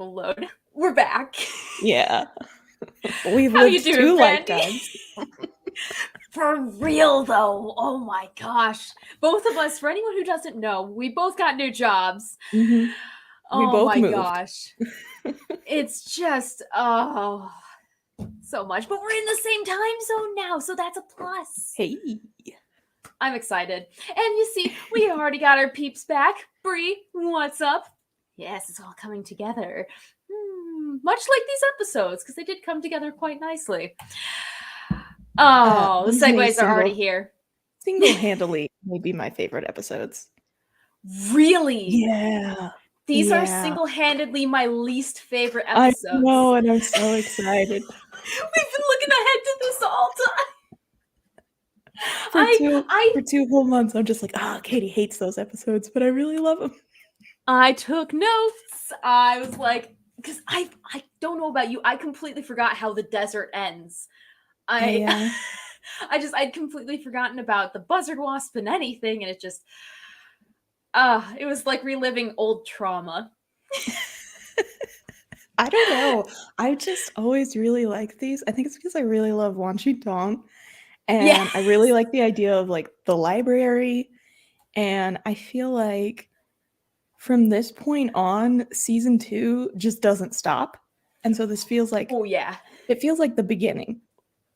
emotional load. We're back. Yeah. We've How you lived doing, 2 Brandi? lifetimes. For real, though. Oh my gosh. Both of us, for anyone who doesn't know, we both got new jobs. We Oh both my moved. gosh. It's just, so much. But we're in the same time zone now, so that's a plus. Hey. I'm excited. And you see, we already got our peeps back. Bree, what's up? Yes, it's all coming together. Much like these episodes, because they did come together quite nicely. Oh, the segues are already here. Single-handedly maybe my favorite episodes. Really? Yeah. These are single-handedly my least favorite episodes. I know, and I'm so excited. We've been looking ahead to this all time. For 2 whole months, I'm just like, Katie hates those episodes, but I really love them. I took notes. I was like, because I don't know about you, I completely forgot how the desert ends. I'd completely forgotten about the buzzard wasp and anything, and it just, it was like reliving old trauma. I don't know. I just always really like these. I think it's because I really love Wan Shi Tong. And I really like the idea of like the library. And I feel like from this point on, season 2 just doesn't stop. And so this feels like, it feels like the beginning.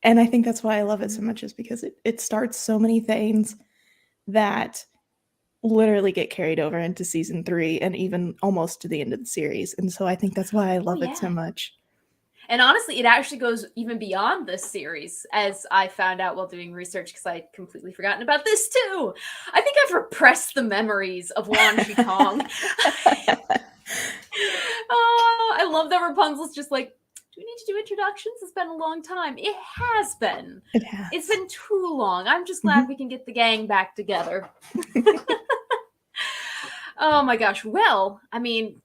And I think that's why I love it so much, is because it starts so many things that literally get carried over into season 3 and even almost to the end of the series. And so I think that's why I love it so much. And honestly, it actually goes even beyond this series, as I found out while doing research, because I'd completely forgotten about this too. I think I've repressed the memories of Wan Shi Tong. Oh, I love that Rapunzel's just like, do we need to do introductions? It's been a long time. It has been. It has. It's been too long. I'm just glad we can get the gang back together. Oh my gosh. Well, I mean,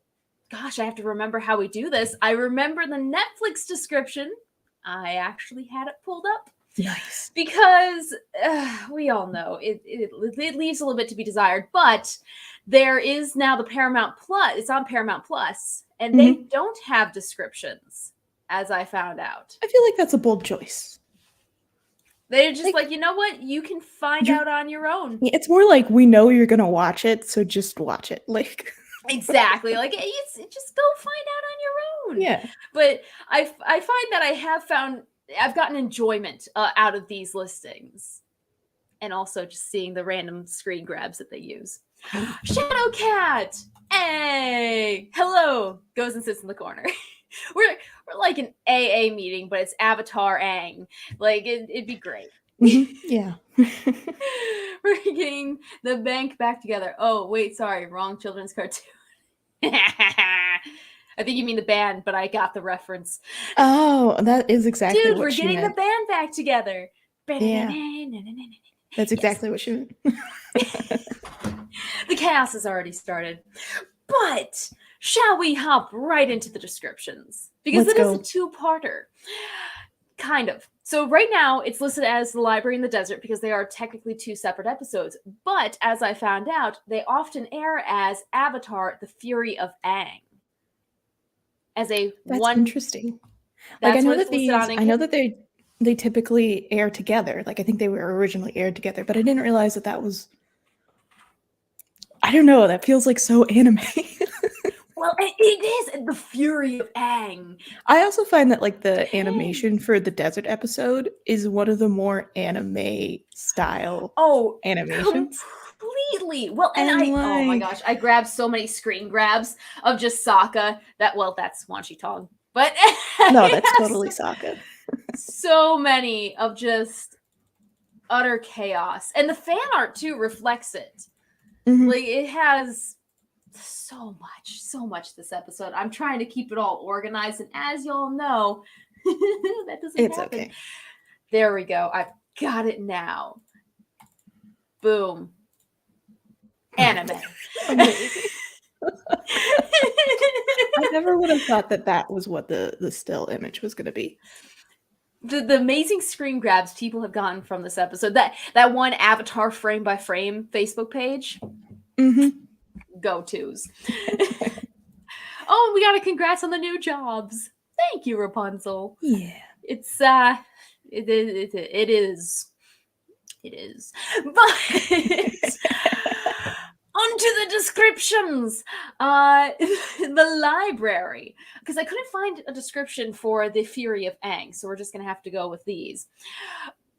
gosh, I have to remember how we do this. I remember the Netflix description. I actually had it pulled up. Nice. Because we all know it leaves a little bit to be desired, but there is now the Paramount Plus. It's on Paramount Plus, and they don't have descriptions, as I found out. I feel like that's a bold choice. They're just like, you know what? You can find out on your own. It's more like, we know you're gonna watch it, so just watch it. Like, exactly. Like, it's just go find out on your own. Yeah. But I find that I've gotten enjoyment out of these listings, and also just seeing the random screen grabs that they use. Shadowcat, hey, hello, goes and sits in the corner. We're like an AA meeting, but it's Avatar Aang. Like, it'd be great. Yeah. We're getting the bank back together. Oh, wait, sorry, wrong children's cartoon. I think you mean the band, but I got the reference. Oh, that is exactly Dude, what we're getting the band back together. Yeah. That's exactly what she meant. The chaos has already started. But shall we hop right into the descriptions? Because it is a two-parter. Kind of. So right now, it's listed as The Library in the Desert because they are technically 2 separate episodes. But as I found out, they often air as Avatar, The Fury of Aang. That's interesting. Like, I know that they typically air together. Like, I think they were originally aired together, but I didn't realize that was, I don't know, that feels like so anime. Well, it is The Fury of Aang. I also find that, like, the animation for the desert episode is one of the more anime style animations. Completely. Well, and oh my gosh, I grabbed so many screen grabs of just Sokka. That's Wan Shi Tong. But no, that's totally Sokka. So many of just utter chaos. And the fan art too reflects it. Like, it has so much this episode. I'm trying to keep it all organized, and as y'all know, that doesn't happen. Okay. There we go. I've got it now. Boom. Anime. I never would have thought that was what the still image was going to be. The amazing screen grabs people have gotten from this episode. That one Avatar frame by frame Facebook page. Go-tos. Oh, we got a congrats on the new jobs. Thank you, Rapunzel. Yeah. It's it is. But onto the descriptions. The library, because I couldn't find a description for the Fury of Aang, so we're just gonna have to go with these.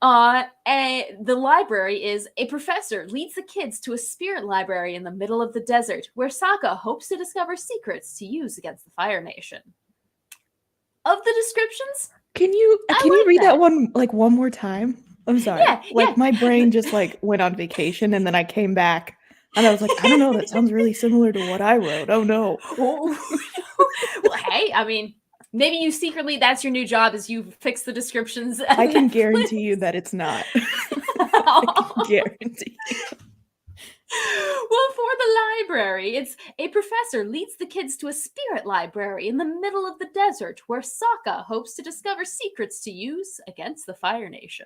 The library is a professor leads the kids to a spirit library in the middle of the desert, where Sokka hopes to discover secrets to use against the Fire Nation. Of the descriptions, can you read that one like one more time? I'm sorry. Yeah. My brain just like went on vacation and then I came back and I was like, I don't know, that sounds really similar to what I wrote. Oh no. Well, hey, I mean, maybe you secretly, that's your new job, is you fix the descriptions. I can guarantee you that it's not. I can guarantee you. Well, for the library, it's a professor leads the kids to a spirit library in the middle of the desert, where Sokka hopes to discover secrets to use against the Fire Nation.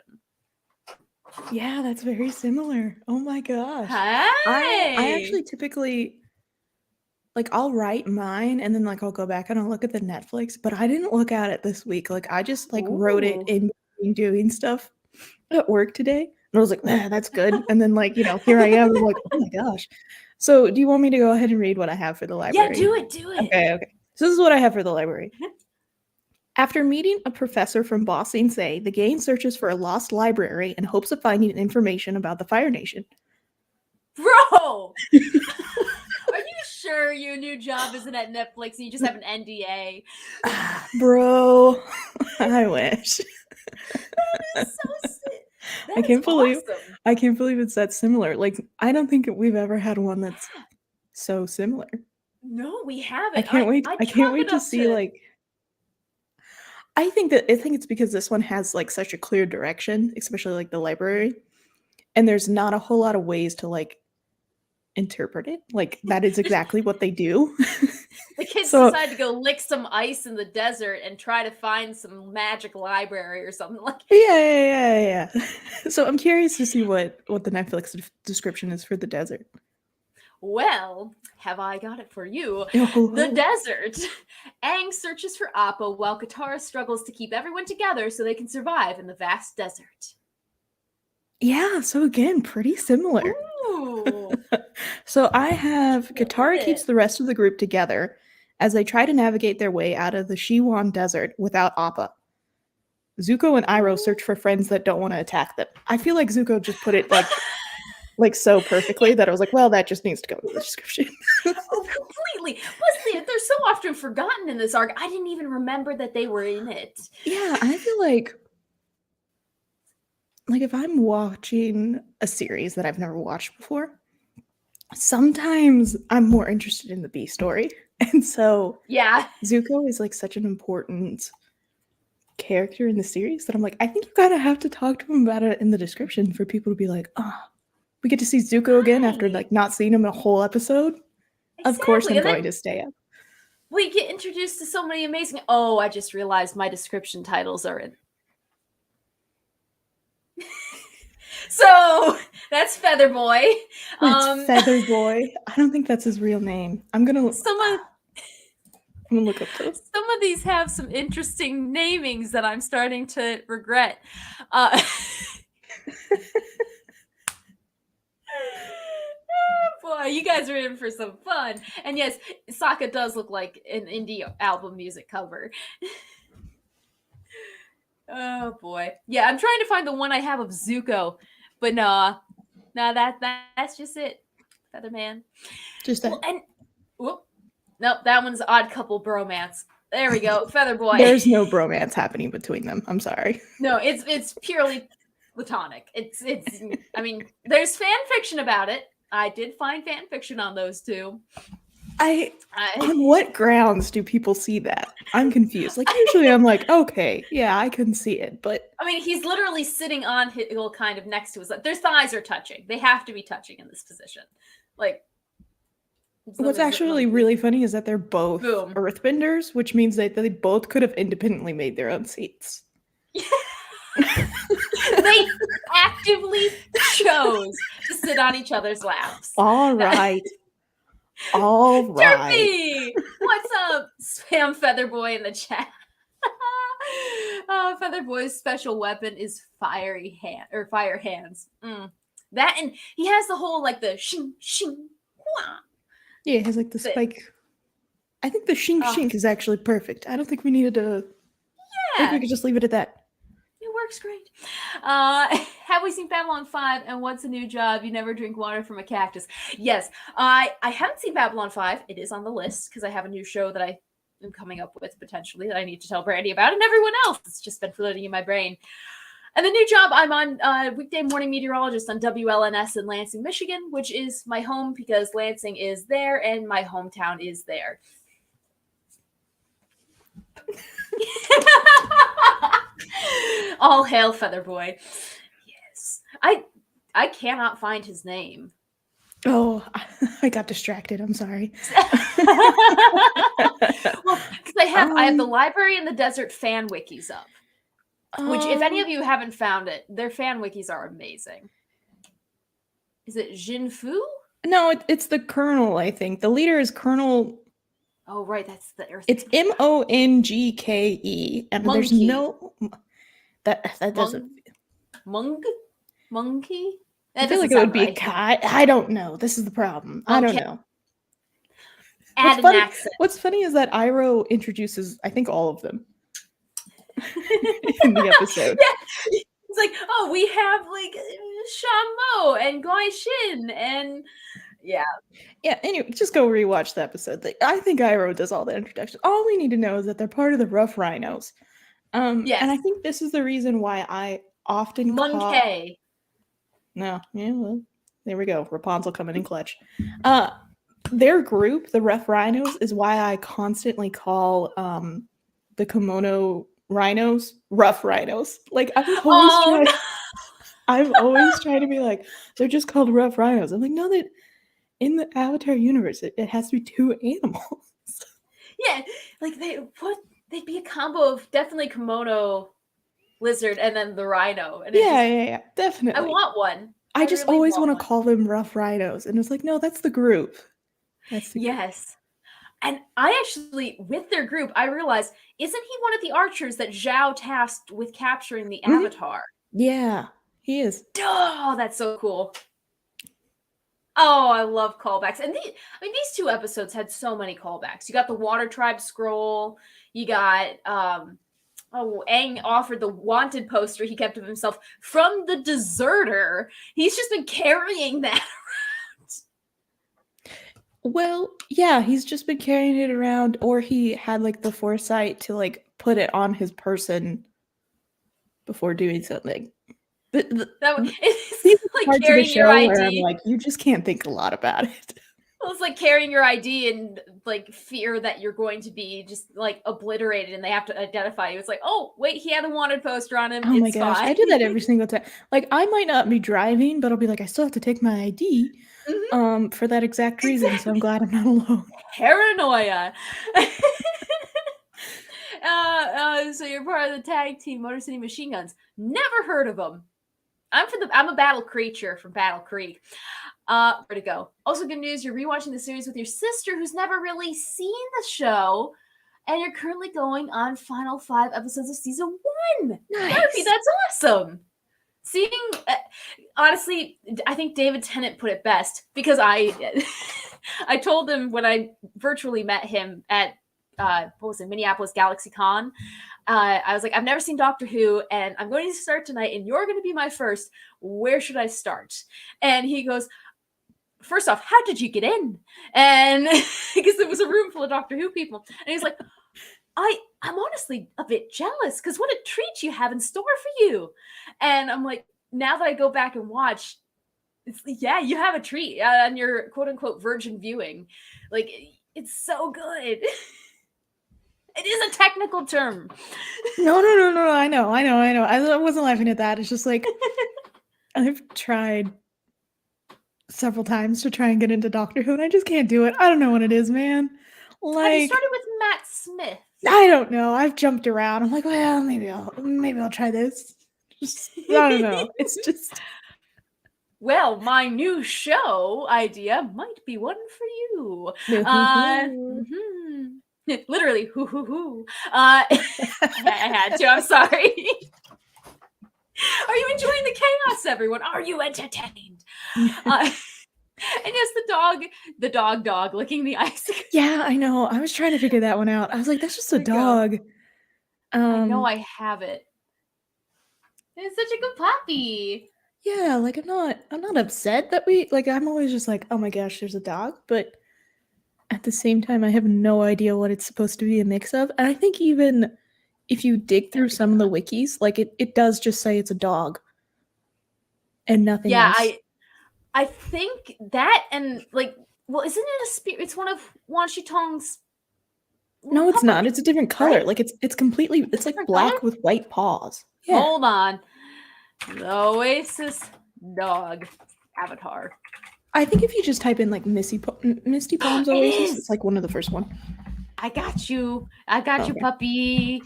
Yeah, that's very similar. Oh my gosh. Hi. I actually typically, like, I'll write mine and then like I'll go back and I'll look at the Netflix, but I didn't look at it this week. Like I just like wrote it in between doing stuff at work today. And I was like, that's good. And then like, here I am. I'm like, oh my gosh. So do you want me to go ahead and read what I have for the library? Yeah, do it. Okay. So this is what I have for the library. After meeting a professor from Ba Sing Se, the gang searches for a lost library in hopes of finding information about the Fire Nation. Bro! Are you sure your new job isn't at Netflix and you just have an NDA? Bro, I wish. That is so sick. I can't believe it's that similar. Like, I don't think we've ever had one that's so similar. No, we haven't. I can't wait to see like. I think it's because this one has like such a clear direction, especially like the library, and there's not a whole lot of ways to like interpret it. Like that is exactly what they do. The kids decide to go lick some ice in the desert and try to find some magic library or something like that. Yeah. So I'm curious to see what the Netflix description is for the desert. Well, have I got it for you? The desert. Aang searches for Appa while Katara struggles to keep everyone together so they can survive in the vast desert. Yeah, so again, pretty similar. Ooh. So I have Katara keeps the rest of the group together as they try to navigate their way out of the Shiwan desert without Appa. Zuko and Iroh search for friends that don't want to attack them. I feel like Zuko just put it like so perfectly that I was like, well, that just needs to go in the description. Oh, completely. Plus, they're so often forgotten in this arc. I didn't even remember that they were in it. Yeah, I feel like if I'm watching a series that I've never watched before, sometimes I'm more interested in the B story. And so yeah, Zuko is like such an important character in the series that I'm like, I think you kind of have to talk to him about it in the description for people to be like, oh, we get to see Zuko again after like not seeing him a whole episode. Exactly. Of course I'm going to stay up. We get introduced to so many amazing. Oh, I just realized my description titles are in. So that's Feather Boy. Feather Boy. I don't think that's his real name. I'm gonna look up those. Some of these have some interesting namings that I'm starting to regret. Boy, you guys are in for some fun. And yes, Sokka does look like an indie album music cover. Oh boy. Yeah, I'm trying to find the one I have of Zuko, but no, that's just it. Featherman. Just that. Well, and nope, that one's Odd Couple Bromance. There we go. Feather Boy. There's no bromance happening between them. I'm sorry. No, it's purely platonic. It's I mean, there's fan fiction about it. I did find fan fiction on those two. On what grounds do people see that? I'm confused. Like usually I'm like, okay, yeah, I can see it, but I mean, he's literally sitting on his kind of next to his. Their thighs are touching. They have to be touching in this position. Like, what's actually really funny is that they're both earthbenders, which means that they both could have independently made their own seats. They actively chose to sit on each other's laps. All right. All right. Chirpy! What's up? Spam Featherboy in the chat. Featherboy's special weapon is fire hands. That, and he has the whole like the shing shing. Wah. Yeah, it has like the spike. I think the shink shink is actually perfect. I don't think we needed to. I think we could just leave it at that. It works great. Have we seen Babylon 5 and what's a new job? You never drink water from a cactus. Yes, I haven't seen Babylon 5. It is on the list because I have a new show that I am coming up with potentially that I need to tell Brandi about, and everyone else. It's just been floating in my brain. And the new job, I'm on weekday morning meteorologist on WLNS in Lansing, Michigan, which is my home because Lansing is there and my hometown is there. All hail Featherboy. Yes. I cannot find his name. Oh, I got distracted. I'm sorry. Well, because I have the library and the desert fan wikis up. Which, if any of you haven't found it, their fan wikis are amazing. Is it Jinfu? No, it's the Colonel, I think. The leader is Colonel. Oh, right. That's the Earth. It's Mongke. And Monkey. There's no... That doesn't... Monkey? I feel like it would be right. I don't know. This is the problem. I don't know. Add an accent. What's funny is that Iroh introduces, I think, all of them. In the episode. Yeah. It's like, oh, we have like Shamo and Goi Shin and yeah. Anyway, just go rewatch the episode. I think Iroh does all the introduction. All we need to know is that they're part of the Rough Rhinos. Yes. And I think this is the reason why I often Monkey. No, yeah, well, there we go. Rapunzel coming in clutch. Their group, the Rough Rhinos, is why I constantly call the kimono rhinos rough rhinos. Like I've always tried to be like, they're just called rough rhinos. I'm like, no, that in the Avatar universe, it has to be two animals. Yeah, like they'd be a combo of definitely kimono lizard and then the rhino. And yeah, definitely. I want one. I just really always want to call them rough rhinos, and it's like, no, that's the group. Yes. And I actually, with their group, I realized, isn't he one of the archers that Zhao tasked with capturing the Avatar? Yeah, he is. Oh, that's so cool. Oh, I love callbacks. And these two episodes had so many callbacks. You got the Water Tribe scroll. You got, Aang offered the wanted poster he kept of himself from the deserter. He's just been carrying that around. Well, yeah, he's just been carrying it around, or he had like the foresight to like put it on his person before doing something. It's like carrying your ID. I'm like, you just can't think a lot about it. Well, it's like carrying your ID and like fear that you're going to be just like obliterated and they have to identify you. It's like, oh, wait, he had a wanted poster on him. Oh my gosh, I do that every single time. Like, I might not be driving, but I'll be like, I still have to take my ID for that exact reason. Exactly. So I'm glad I'm not alone. Paranoia. So you're part of the tag team Motor City Machine Guns. Never heard of them. I'm a battle creature from Battle Creek. Where to go? Also, good news, you're rewatching the series with your sister who's never really seen the show, and you're currently going on final 5 episodes of season 1. Nice. Murphy, that's awesome. Seeing, honestly, I think David Tennant put it best because I told him when I virtually met him at Minneapolis Galaxy Con. I was like, I've never seen Doctor Who, and I'm going to start tonight, and you're going to be my first. Where should I start? And he goes, first off, how did you get in? And because it was a room full of Doctor Who people. And he's like, I'm honestly a bit jealous because what a treat you have in store for you. And I'm like, now that I go back and watch, yeah, you have a treat on your quote unquote virgin viewing. Like, it's so good. It is a technical term. No. I know. I wasn't laughing at that. It's just like, I've tried several times to try and get into Doctor Who, and I just can't do it. I don't know what it is, man. Like, have you started with Matt Smith? I don't know. I've jumped around. I'm like, well, maybe I'll try this. Just, I don't know. It's just well, my new show idea might be one for you. Literally, hoo hoo hoo. I had to. I'm sorry. Are you enjoying the chaos, everyone? Are you entertained? And yes, the dog licking the ice. Yeah, I know. I was trying to figure that one out. I was like, that's just a dog. I know I have it. It's such a good puppy. Yeah, like I'm not upset that we like I'm always just like, oh my gosh, there's a dog, but at the same time I have no idea what it's supposed to be a mix of. And I think even if you dig through some of the wikis, like it does just say it's a dog and nothing else. I think that, and like, well, isn't it a spirit? It's one of Wan Shitong's. No, it's not. It's a different color. Right? Like it's completely it's like black with white paws. Yeah. Hold on. The Oasis dog avatar. I think if you just type in like Misty Palms Oasis, it's like one of the first one. I got you. I got you, puppy.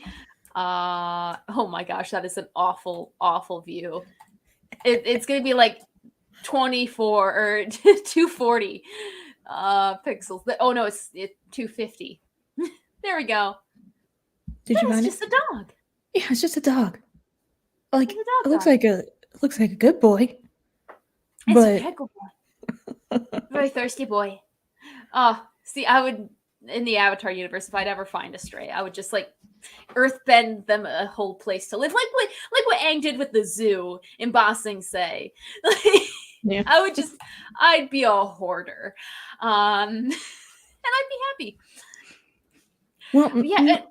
Oh my gosh, that is an awful, awful view. It's gonna be like 24 or 240 pixels. Oh no, it's 250. There we go. Did you find it? It's just a dog. Yeah, it's just a dog. Like it looks like a good boy. It's a good boy. Very thirsty boy. Oh, see, I would in the Avatar universe, if I'd ever find a stray, I would just like earthbend them a whole place to live, like what Aang did with the zoo in Ba Sing Se. Yeah. I'd be a hoarder, and I'd be happy. Well, yeah.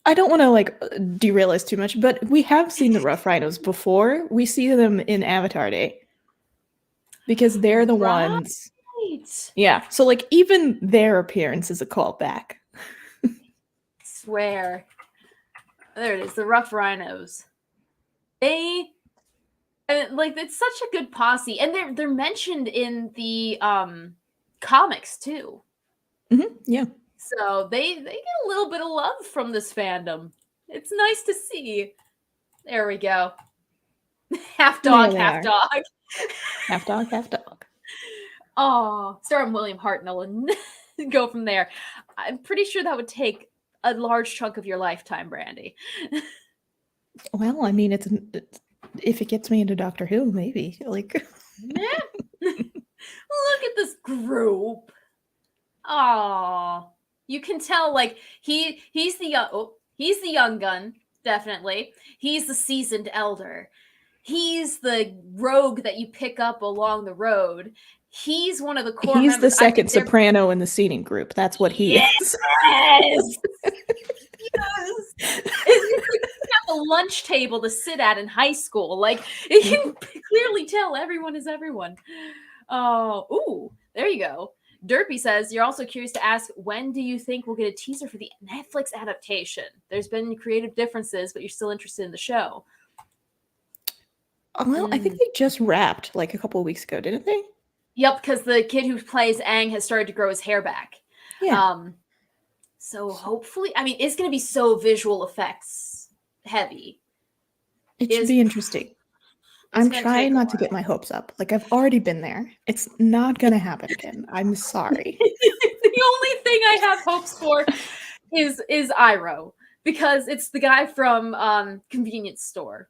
I don't want to like derail us too much, but we have seen the rough rhinos before. We see them in Avatar Day because they're the ones. Yeah, so like even their appearance is a callback. Swear, there it is. The rough rhinos. They like it's such a good posse, and they're mentioned in the comics too. Yeah. So they get a little bit of love from this fandom. It's nice to see. There we go. Half dog, half dog. Half dog, half dog. Oh, start William Hartnell and go from there. I'm pretty sure that would take a large chunk of your lifetime, Brandi. Well, I mean, it's if it gets me into Doctor Who, maybe. Like, look at this group. Oh, you can tell like he's the young gun, definitely. He's the seasoned elder. He's the rogue that you pick up along the road. He's one of the core members. He's the second soprano in the singing group. That's what he is. Yes. It's have a lunch table to sit at in high school. Like you can clearly tell everyone is everyone. Oh, ooh, there you go. Derpy says, you're also curious to ask, when do you think we'll get a teaser for the Netflix adaptation? There's been creative differences, but you're still interested in the show. Well, I think they just wrapped like a couple of weeks ago, didn't they? Yep, because the kid who plays Aang has started to grow his hair back. Yeah. So hopefully, I mean, it's going to be so visual effects heavy. It should be interesting. I'm trying not to get my hopes up. Like, I've already been there. It's not going to happen again. I'm sorry. The only thing I have hopes for is Iroh, because it's the guy from Convenience Store.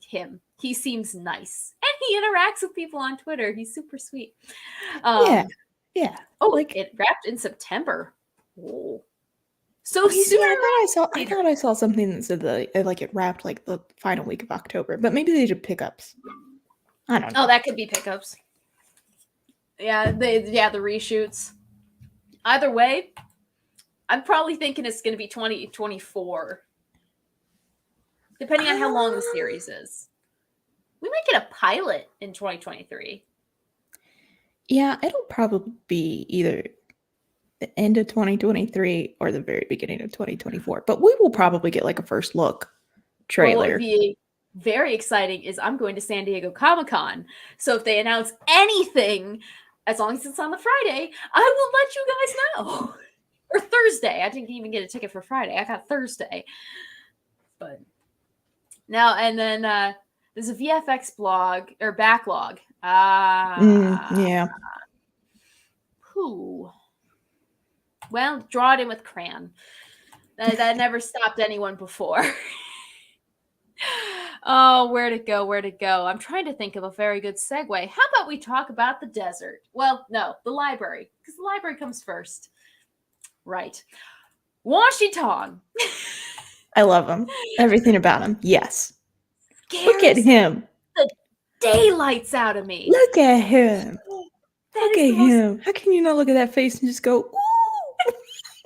Him. He seems nice. And he interacts with people on Twitter. He's super sweet. Yeah. Oh, like it wrapped in September. Oh. So soon. I thought I saw something that said that like it wrapped like the final week of October, but maybe they did pickups. I don't know. Oh, that could be pickups. Yeah, the reshoots. Either way, I'm probably thinking it's going to be 2024. Depending on how long the series is. We might get a pilot in 2023. Yeah, it'll probably be either the end of 2023 or the very beginning of 2024. But we will probably get like a first look trailer. What would be very exciting is I'm going to San Diego Comic-Con. So if they announce anything, as long as it's on the Friday, I will let you guys know. Or Thursday. I didn't even get a ticket for Friday. I got Thursday. But now and then There's a VFX blog or backlog. Yeah. Who? Well, draw it in with crayon. That never stopped anyone before. Oh, where'd it go? Where'd it go? I'm trying to think of a very good segue. How about we talk about the desert? Well, no, the library, because the library comes first. Right. Washi Tong. I love him. Everything about him. Yes. Look at Scares him. the daylights out of me. Look at him. That Look is at the most- him. How can you not look at that face and just go, ooh? If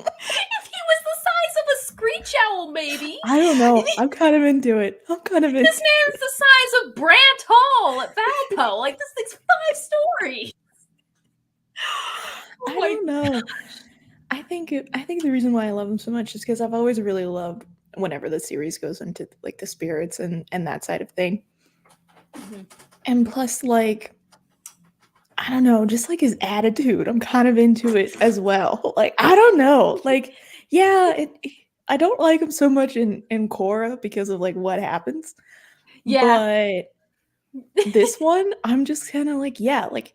he was the size of a screech owl, maybe. I don't know. I'm kind of into it. I'm kind of into This man's the size of Brant Hall at Valpo. Like, this thing's 5 stories. I don't know. I think the reason why I love him so much is because I've always really loved whenever the series goes into like the spirits and that side of thing. Mm-hmm. And plus, like, I don't know, just like his attitude, I'm kind of into it as well. Like, I don't know, like, yeah, I don't like him so much in Korra because of like what happens. Yeah. But this one, I'm just kind of like, yeah, like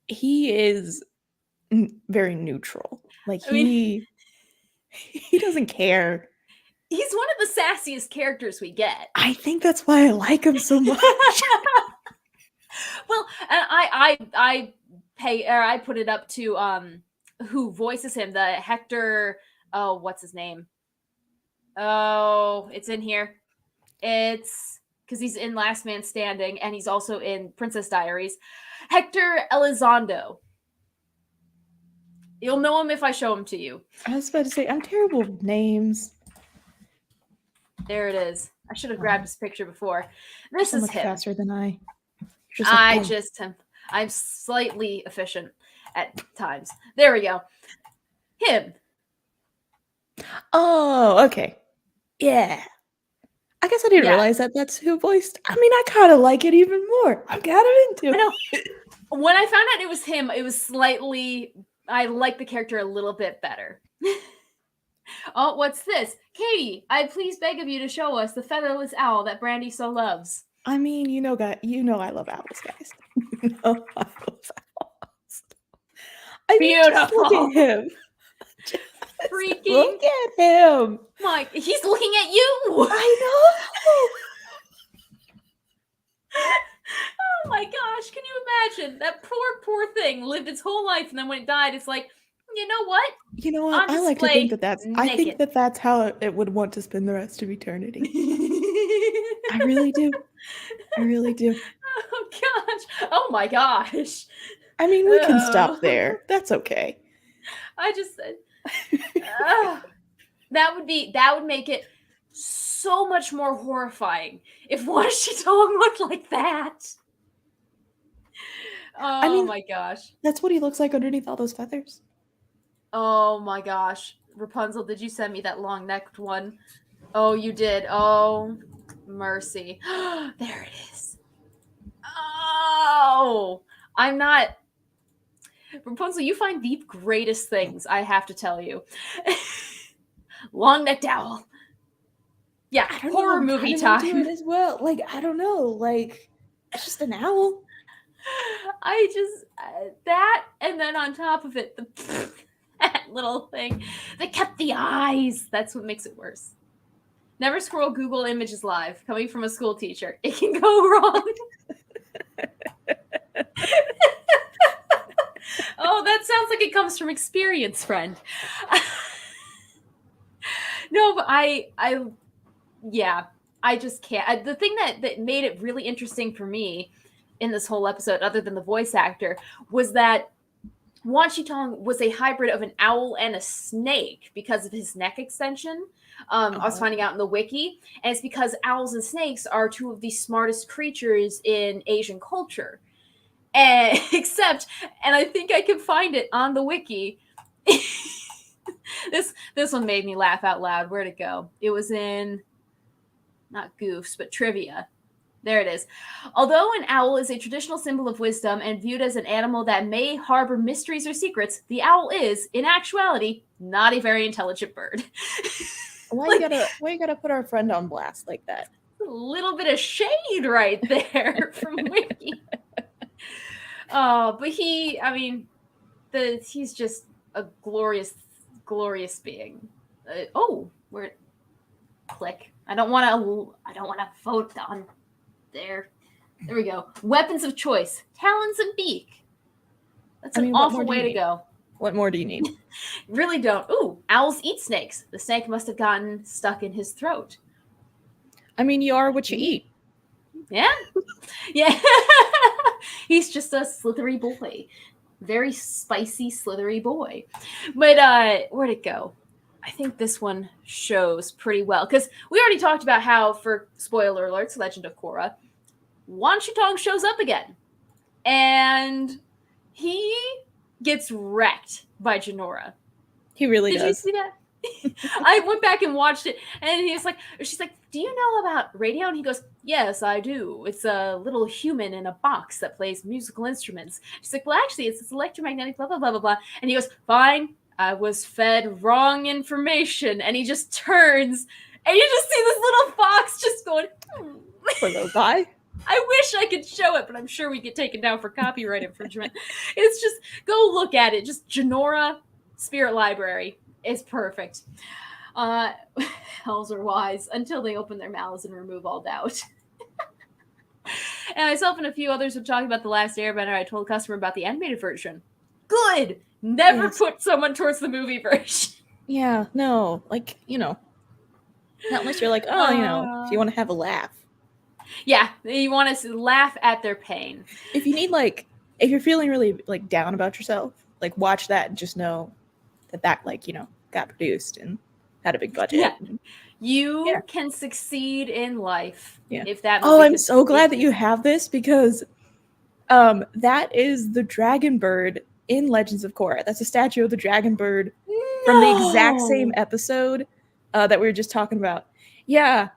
he is very neutral. Like he doesn't care. He's one of the sassiest characters we get. I think that's why I like him so much. Well, and I put it up to who voices him, the Hector. Oh, what's his name? Oh, it's in here. It's because he's in Last Man Standing, and he's also in Princess Diaries. Hector Elizondo. You'll know him if I show him to you. I was about to say, I'm terrible with names. There it is. I should have grabbed his picture before. This so is much him. faster than I. I'm slightly efficient at times. There we go. Him. Oh, okay. Yeah. I guess I didn't realize that that's who voiced. I mean, I kind of like it even more. I'm kind of into it. When I found out it was him, it was slightly. I like the character a little bit better. Oh, what's this? Katie, I please beg of you to show us the featherless owl that Brandi so loves. I mean, I love owls, guys. I love owls. I mean, just look at him. Freaking look at him. Mike, he's looking at you. I know. Oh my gosh, can you imagine? That poor thing lived its whole life, and then when it died, it's like, you know what? I like to think that's that's how it would want to spend the rest of eternity. I really do. Oh gosh. Oh my gosh. I mean, we can stop there. That's okay. I just said that would make it so much more horrifying if Washi Tong looked like that. Oh my gosh. That's what he looks like underneath all those feathers. Oh my gosh. Rapunzel, did you send me that long-necked one? Oh, you did. Oh, mercy. There it is. Oh, I'm not. Rapunzel, you find the greatest things, I have to tell you. Long-necked owl. Yeah, horror movie time. Do it as well. Like, I don't know. Like, it's just an owl. I just that, and then on top of it, that little thing that kept the eyes. That's what makes it worse. Never scroll Google Images Live. Coming from a school teacher, it can go wrong. Oh, that sounds like it comes from experience, friend. No, but I just can't. The thing that made it really interesting for me in this whole episode, other than the voice actor, was that Washi Tong was a hybrid of an owl and a snake because of his neck extension. I was finding out in the wiki, and it's because owls and snakes are two of the smartest creatures in Asian culture. And I think I can find it on the wiki. This one made me laugh out loud. Where'd it go? It was in not Goofs, but Trivia. There it is. Although an owl is a traditional symbol of wisdom and viewed as an animal that may harbor mysteries or secrets, the owl is, in actuality, not a very intelligent bird. Why you gotta put our friend on blast like that? A little bit of shade right there from Wiki. But he's just a glorious, glorious being. Where click. I don't want to vote on there. There we go. Weapons of choice: talons and beak. That's an awful way to go. What more do you need? Really don't. Ooh, owls eat snakes. The snake must have gotten stuck in his throat. I mean, you are what you eat. Yeah. Yeah. He's just a slithery boy. Very spicy, slithery boy. But where'd it go? I think this one shows pretty well. Because we already talked about how, for spoiler alerts, Legend of Korra, Wan Shitong shows up again. And he gets wrecked by Jinora. He really does. Did you see that? I went back and watched it, and she's like, do you know about radio? And he goes, yes, I do. It's a little human in a box that plays musical instruments. She's like, well, actually, it's this electromagnetic blah, blah, blah, blah, blah. And he goes, fine, I was fed wrong information. And he just turns, and you just see this little fox just going, Poor little guy. I wish I could show it, but I'm sure we get taken down for copyright infringement. It's just, go look at it. Just Jinora Spirit Library. It's perfect. Elves are wise until they open their mouths and remove all doubt. And myself and a few others were talking about The Last Airbender. I told a customer about the animated version. Good! Never put someone towards the movie version. Yeah, no. Like, not unless you're like, if you want to have a laugh. Yeah, you want to laugh at their pain. If you need, if you're feeling really, down about yourself, watch that and just know that got produced and had a big budget. Yeah. You can succeed in life if that. Oh, I'm so glad that you have this, because that is the dragon bird in Legends of Korra. That's a statue of the dragon bird from the exact same episode that we were just talking about. Yeah.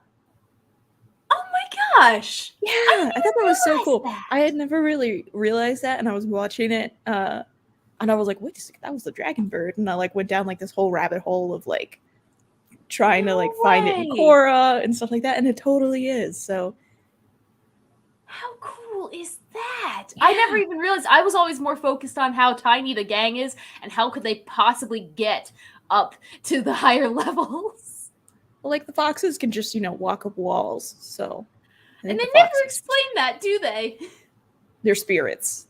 Oh my gosh. Yeah, I thought that was so cool. I had never really realized that, and I was watching it and I was like, wait a second, that was the dragon bird. And I went down this whole rabbit hole of trying to find it in Korra and stuff like that. And it totally is. So how cool is that? Yeah. I never even realized. I was always more focused on how tiny the gang is and how could they possibly get up to the higher levels. Well, the foxes can just, walk up walls. So and they never explain that, do they? They're spirits.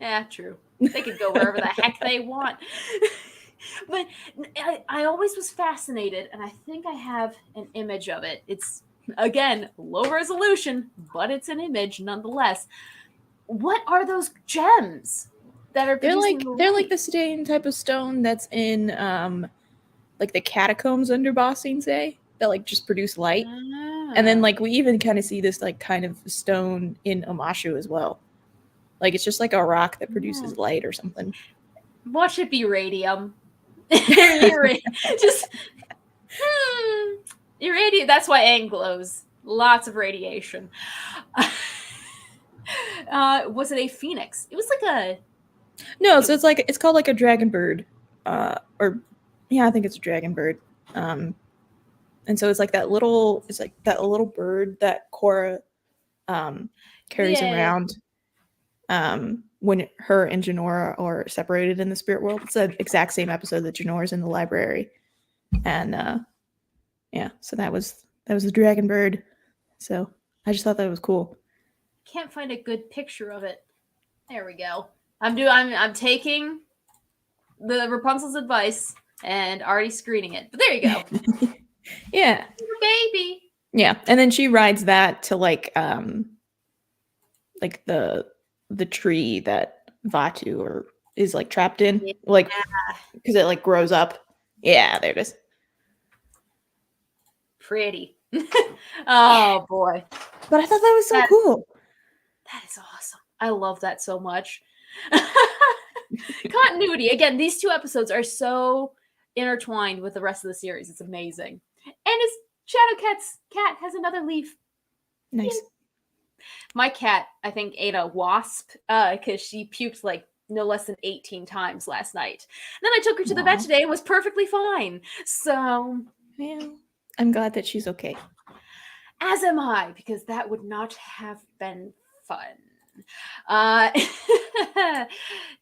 Yeah, true. They could go wherever the heck they want. But I always was fascinated, and I think I have an image of it. It's, again, low resolution, but it's an image nonetheless. What are those gems that are producing they're the same type of stone that's in the catacombs under Ba Sing Se that just produce light. And then we even kind of see this kind of stone in Omashu as well. It's just a rock that produces light or something. Watch it be radium. Just irradiate. That's why Aang glows. Lots of radiation. Was it a phoenix? It was No, so it's called a dragon bird. I think it's a dragon bird. And so it's that little bird that Korra carries around. When her and Jinora are separated in the spirit world. It's the exact same episode that Jinora's in the library. And so that was the dragon bird. So I just thought that was cool. Can't find a good picture of it. There we go. I'm taking the Rapunzel's advice and already screening it. But there you go. Yeah. Baby. Yeah. And then she rides that to the tree that Vatu is trapped in, because it grows up. Yeah, there it is. Pretty. Oh boy. But I thought that was so cool. That is awesome. I love that so much. Continuity. Again, these two episodes are so intertwined with the rest of the series. It's amazing. And his Shadowcat's cat has another leaf. Nice. Yeah. My cat, I think, ate a wasp because she puked no less than 18 times last night. And then I took her to the vet today and was perfectly fine. So, yeah, I'm glad that she's okay. As am I, because that would not have been fun.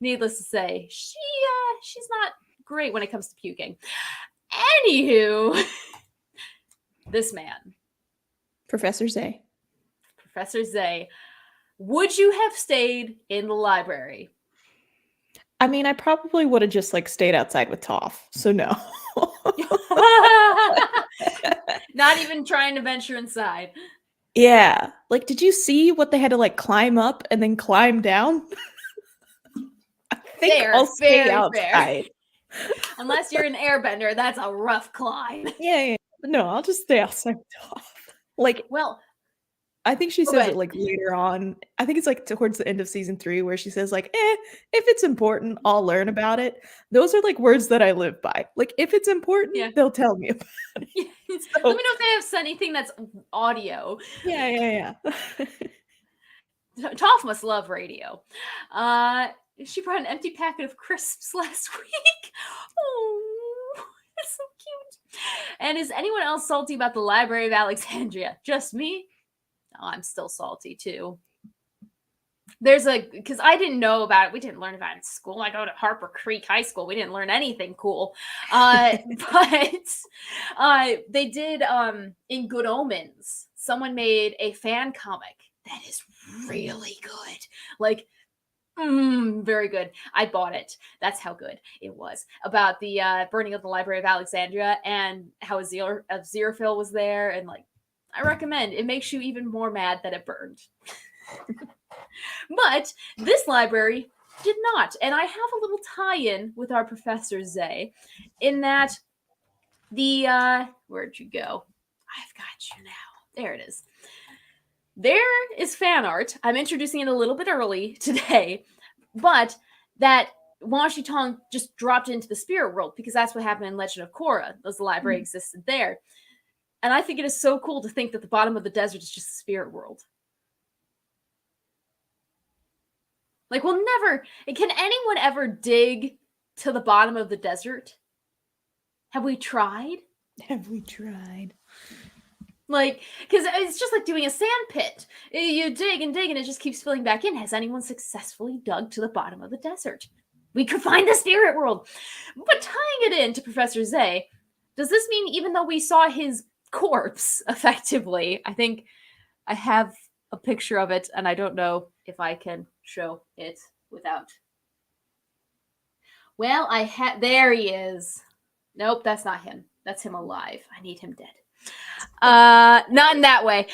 Needless to say, she's not great when it comes to puking. Anywho, this man, Professor Zay. Professor Zay, would you have stayed in the library? I mean, I probably would have just like stayed outside with Toph, so no. Not even trying to venture inside. Yeah. Like, did you see what they had to like climb up and then climb down? I think Fair, I'll stay very outside. fair. Unless you're an airbender, that's a rough climb. Yeah. No, I'll just stay outside with Toph. Like, well, I think she says it like later on. I think it's like towards the end of season 3 where she says like, if it's important, I'll learn about it. Those are like words that I live by. Like, if it's important, they'll tell me about it. Yeah. So, let me know if they have anything that's audio. Yeah. Toph must love radio. She brought an empty packet of crisps last week. Oh, it's so cute. And is anyone else salty about the Library of Alexandria? Just me? Oh, I'm still salty too. Because I didn't know about it. We didn't learn about it in school. I go to Harper Creek High School. We didn't learn anything cool. But they did in Good Omens. Someone made a fan comic that is really good. Like, very good. I bought it. That's how good it was. About the burning of the Library of Alexandria and how Aziraphale was there. And like, I recommend. It makes you even more mad that it burned. But this library did not. And I have a little tie-in with our Professor Zay in that where'd you go? I've got you now. There it is. There is fan art. I'm introducing it a little bit early today, but that Wan Shi Tong just dropped into the spirit world because that's what happened in Legend of Korra. The library existed there. And I think it is so cool to think that the bottom of the desert is just the spirit world. Like, can anyone ever dig to the bottom of the desert? Have we tried? Like, because it's just like doing a sand pit. You dig and dig and it just keeps filling back in. Has anyone successfully dug to the bottom of the desert? We could find the spirit world. But tying it into Professor Zay, does this mean even though we saw his corpse effectively, I think I have a picture of it and I don't know if I can show it without. Well, there he is. Nope, that's not him. That's him alive. I need him dead. Not in that way.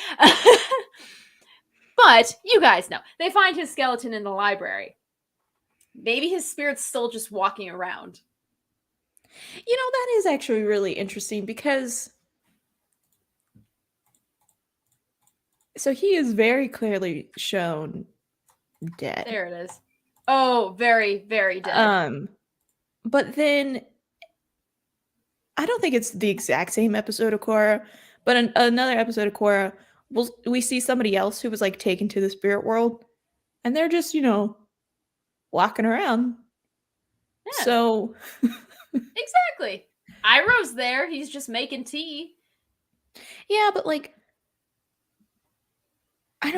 But you guys know. They find his skeleton in the library. Maybe his spirit's still just walking around. You know, that is actually really interesting because so he is very clearly shown dead. There it is. Oh, very, very dead. But then I don't think it's the exact same episode of Korra, but another episode of Korra, we see somebody else who was like taken to the spirit world, and they're just, walking around. Yeah. So exactly. Iroh's there. He's just making tea. Yeah, but like I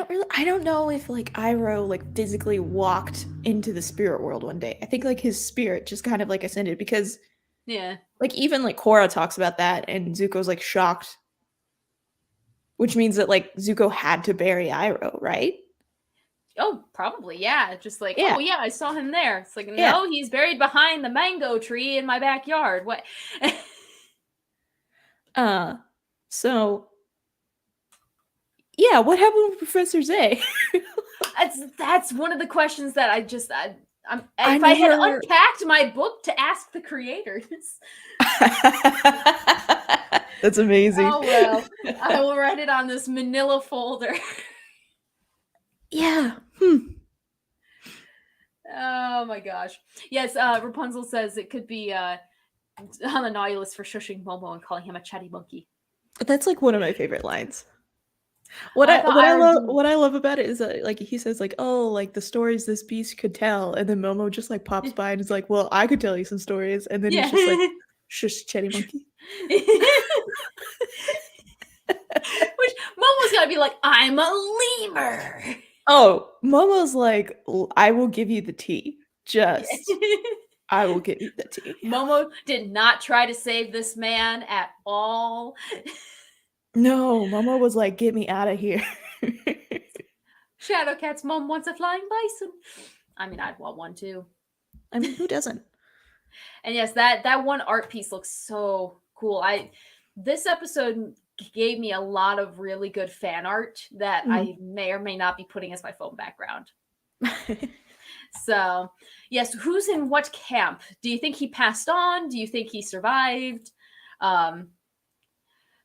don't know if like Iroh like physically walked into the spirit world one day. I think like his spirit just kind of like ascended because like even like Korra talks about that and Zuko's like shocked. Which means that like Zuko had to bury Iroh, right? Oh, probably, yeah. Just like, oh yeah, I saw him there. It's like, no, he's buried behind the mango tree in my backyard. What? So yeah, what happened with Professor Zay? That's one of the questions that if I had unpacked my book to ask the creators. That's amazing. Oh well, I will write it on this manila folder. Yeah. Oh my gosh. Yes, Rapunzel says it could be on the Nihilus for shushing Momo and calling him a chatty monkey. That's like one of my favorite lines. What I love about it is that like he says like, oh, like the stories this beast could tell, and then Momo just like pops by and is like, well, I could tell you some stories, and then he's just like, shush, chatty monkey. Which Momo Momo's gotta be like, I'm a lemur. Oh, Momo's like, I will give you the tea. Just, I will give you the tea. Momo did not try to save this man at all. No, Momo was like, get me out of here. Shadowcat's mom wants a flying bison. I mean, I'd want one too. I mean, who doesn't? And yes, that one art piece looks so cool. This episode gave me a lot of really good fan art that I may or may not be putting as my phone background. So, yes, who's in what camp? Do you think he passed on? Do you think he survived?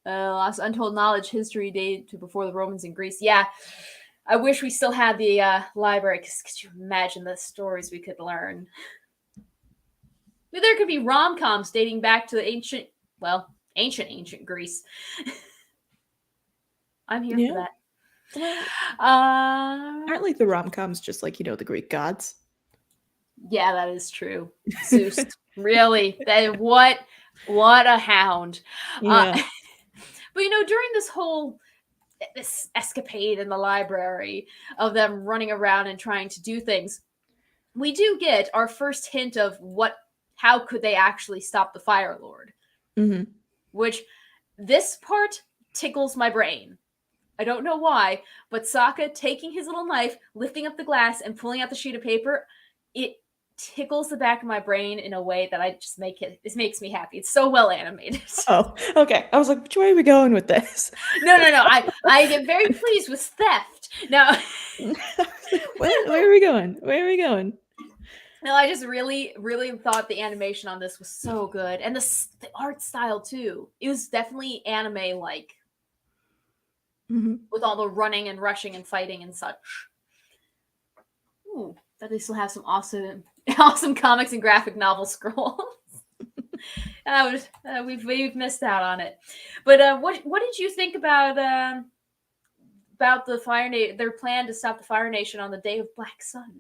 Lost untold knowledge, history date to before the Romans in Greece. Yeah, I wish we still had the library, because could you imagine the stories we could learn? There could be rom-coms dating back to the ancient Greece. I'm here for that. Aren't like the rom-coms just like, the Greek gods? Yeah, that is true. Zeus. Really. What a hound. Yeah. But during this escapade in the library of them running around and trying to do things, we do get our first hint of how could they actually stop the Fire Lord? Mm-hmm. Which this part tickles my brain. I don't know why, but Sokka taking his little knife, lifting up the glass, and pulling out the sheet of paper, it tickles the back of my brain in a way that this makes me happy. It's so well animated. Oh, okay. I was like, which way are we going with this? No. I get very pleased with theft. No. Where are we going? Where are we going? No, I just really, really thought the animation on this was so good. And the art style, too. It was definitely anime-like. Mm-hmm. With all the running and rushing and fighting and such. Ooh, but they still have some awesome comics and graphic novel scrolls. We've missed out on it. But what did you think about the Fire Nation? Their plan to stop the Fire Nation on the Day of Black Sun.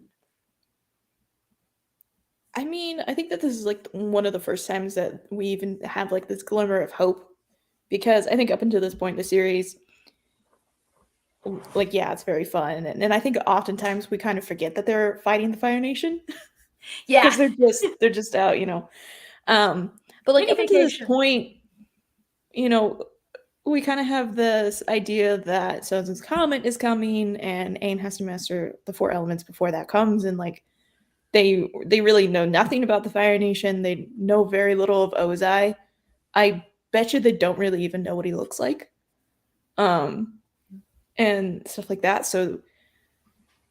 I mean, I think that this is like one of the first times that we even have like this glimmer of hope, because I think up until this point in the series, like, yeah, it's very fun, and I think oftentimes we kind of forget that they're fighting the Fire Nation. Yeah, because they're just out, but like up until this point, we kind of have this idea that Sozin's comet is coming and Aang has to master the 4 elements before that comes, and like they really know nothing about the Fire Nation. They know very little of Ozai. I bet you they don't really even know what he looks like. And stuff like that. So,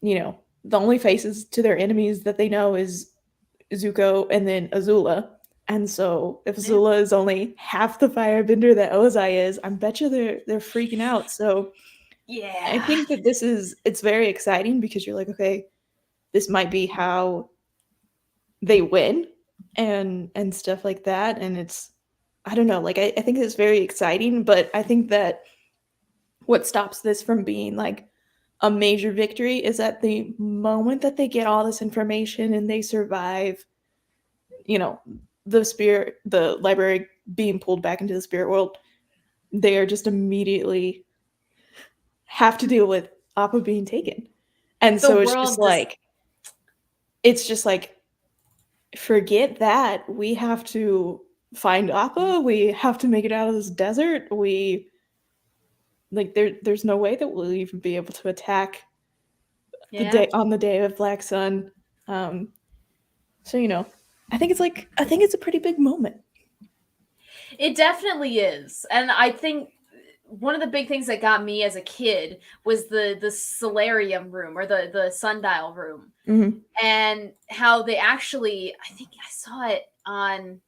the only faces to their enemies that they know is Zuko and then Azula. And so if Azula is only half the firebender that Ozai is, I bet you they're freaking out. So yeah, I think that it's very exciting, because you're like, okay, this might be how they win and stuff like that. And it's, I don't know, like I think it's very exciting, but I think that what stops this from being like a major victory is at the moment that they get all this information and they survive, the library being pulled back into the spirit world, they are just immediately have to deal with Appa being taken. And so it's just like, forget that. We have to find Appa. We have to make it out of this desert. There's no way that we'll even be able to attack on the Day of Black Sun. So I think it's a pretty big moment. It definitely is. And I think one of the big things that got me as a kid was the solarium room, or the sundial room. Mm-hmm. And how they actually, I think I saw it on,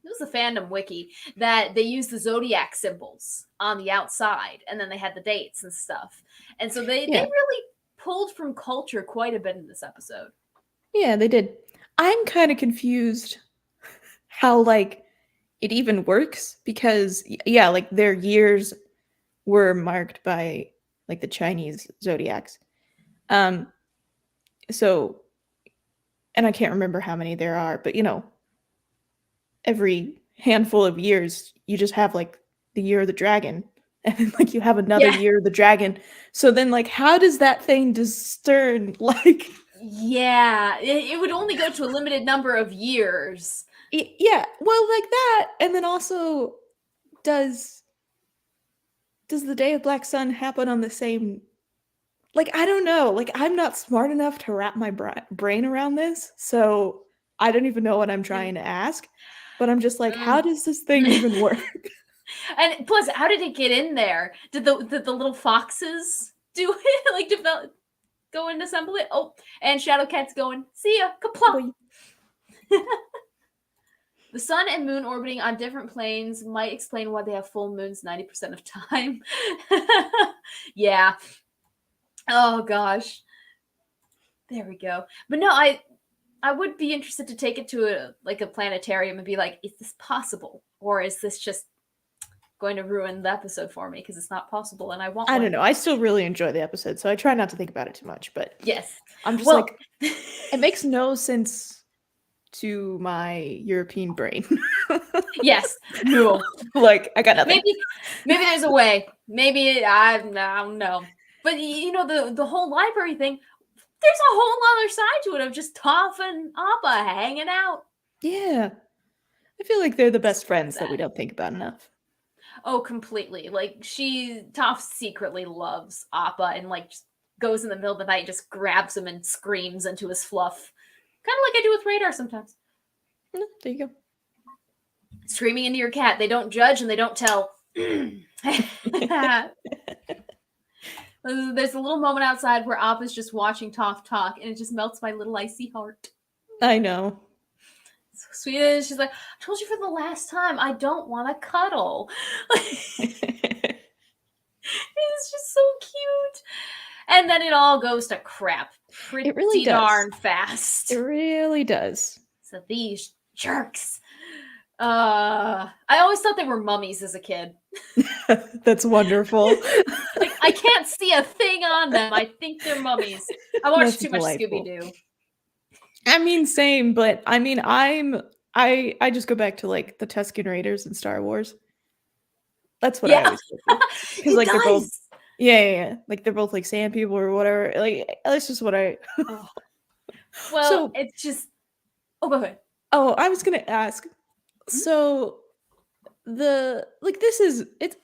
it was the fandom wiki, that they used the zodiac symbols on the outside, and then they had the dates and stuff. And so they really pulled from culture quite a bit in this episode. Yeah, they did. I'm kind of confused how like it even works, because like their years were marked by like the Chinese zodiacs. So, and I can't remember how many there are, but every handful of years you just have like the year of the dragon, and then like you have another year of the dragon. So then like how does that thing discern like Yeah, it would only go to a limited number of years. yeah, well like that, and then also does the Day of Black Sun happen on the same, like I don't know, like I'm not smart enough to wrap my brain around this, so I don't even know what I'm trying to ask, but I'm just like, how does this thing even work? And plus, how did it get in there? Did the little foxes do it? Like develop, go and assemble it? Oh, and Shadowcat's going, see ya, kapla. The sun and moon orbiting on different planes might explain why they have full moons 90% of time. Yeah. Oh gosh. There we go. But no, I would be interested to take it to a planetarium and be like, is this possible? Or is this just going to ruin the episode for me because it's not possible and I want I one? don't know. I still really enjoy the episode, so I try not to think about it too much, but yes. I'm just like, it makes no sense to my European brain. Yes. No. Like, I got nothing. Maybe there's a way. Maybe I don't know. But you know, the whole library thing, there's a whole other side to it of just Toph and Appa hanging out. Yeah. I feel like they're the best friends that we don't think about enough. Oh, completely. Like Toph secretly loves Appa and like just goes in the middle of the night and just grabs him and screams into his fluff. Kind of like I do with Radar sometimes. There you go. Screaming into your cat. They don't judge and they don't tell. There's a little moment outside where Appa's just watching Toph talk and it just melts my little icy heart. I know. So sweet. And she's like, I told you for the last time, I don't want to cuddle. It's just so cute. And then it all goes to crap pretty it really darn fast. It really does. So these jerks. I always thought they were mummies as a kid. That's wonderful. Like, I can't see a thing on them. I think they're mummies. I watched too much Scooby-Doo. I mean, same, but I mean, I just go back to like the Tusken Raiders in Star Wars. That's what I always do. Because like they're both, yeah, like they're both like sand people or whatever. Like that's just what I. Well, so, it's just. Oh, go ahead. Oh, I was gonna ask. So, it's.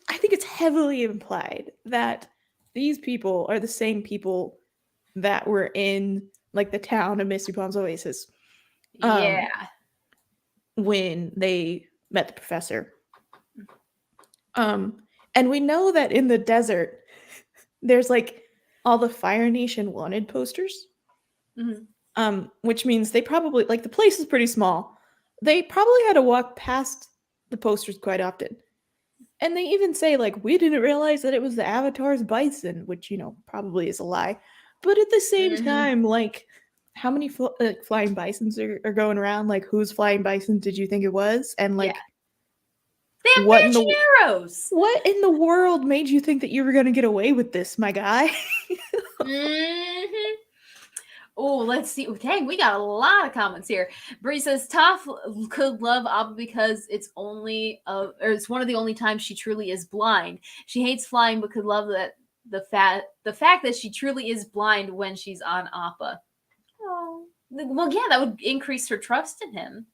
I think it's heavily implied that these people are the same people that were in like the town of Misty Palms Oasis. Yeah. When they met the professor. And we know that in the desert, there's like all the Fire Nation wanted posters. Mm-hmm. Which means they probably, like, the place is pretty small. They probably had to walk past the posters quite often. And they even say, like, we didn't realize that it was the Avatar's bison, which, you know, probably is a lie. But at the same time, like, how many flying bisons are going around? Like, whose flying bison did you think it was? And, like, they have matching arrows. What in the world made you think that you were going to get away with this, my guy? Oh, let's see. Dang, we got a lot of comments here. Bree says Toph could love Appa because it's one of the only times she truly is blind. She hates flying, but could love that the fact that she truly is blind when she's on Appa. Oh, well, yeah, that would increase her trust in him.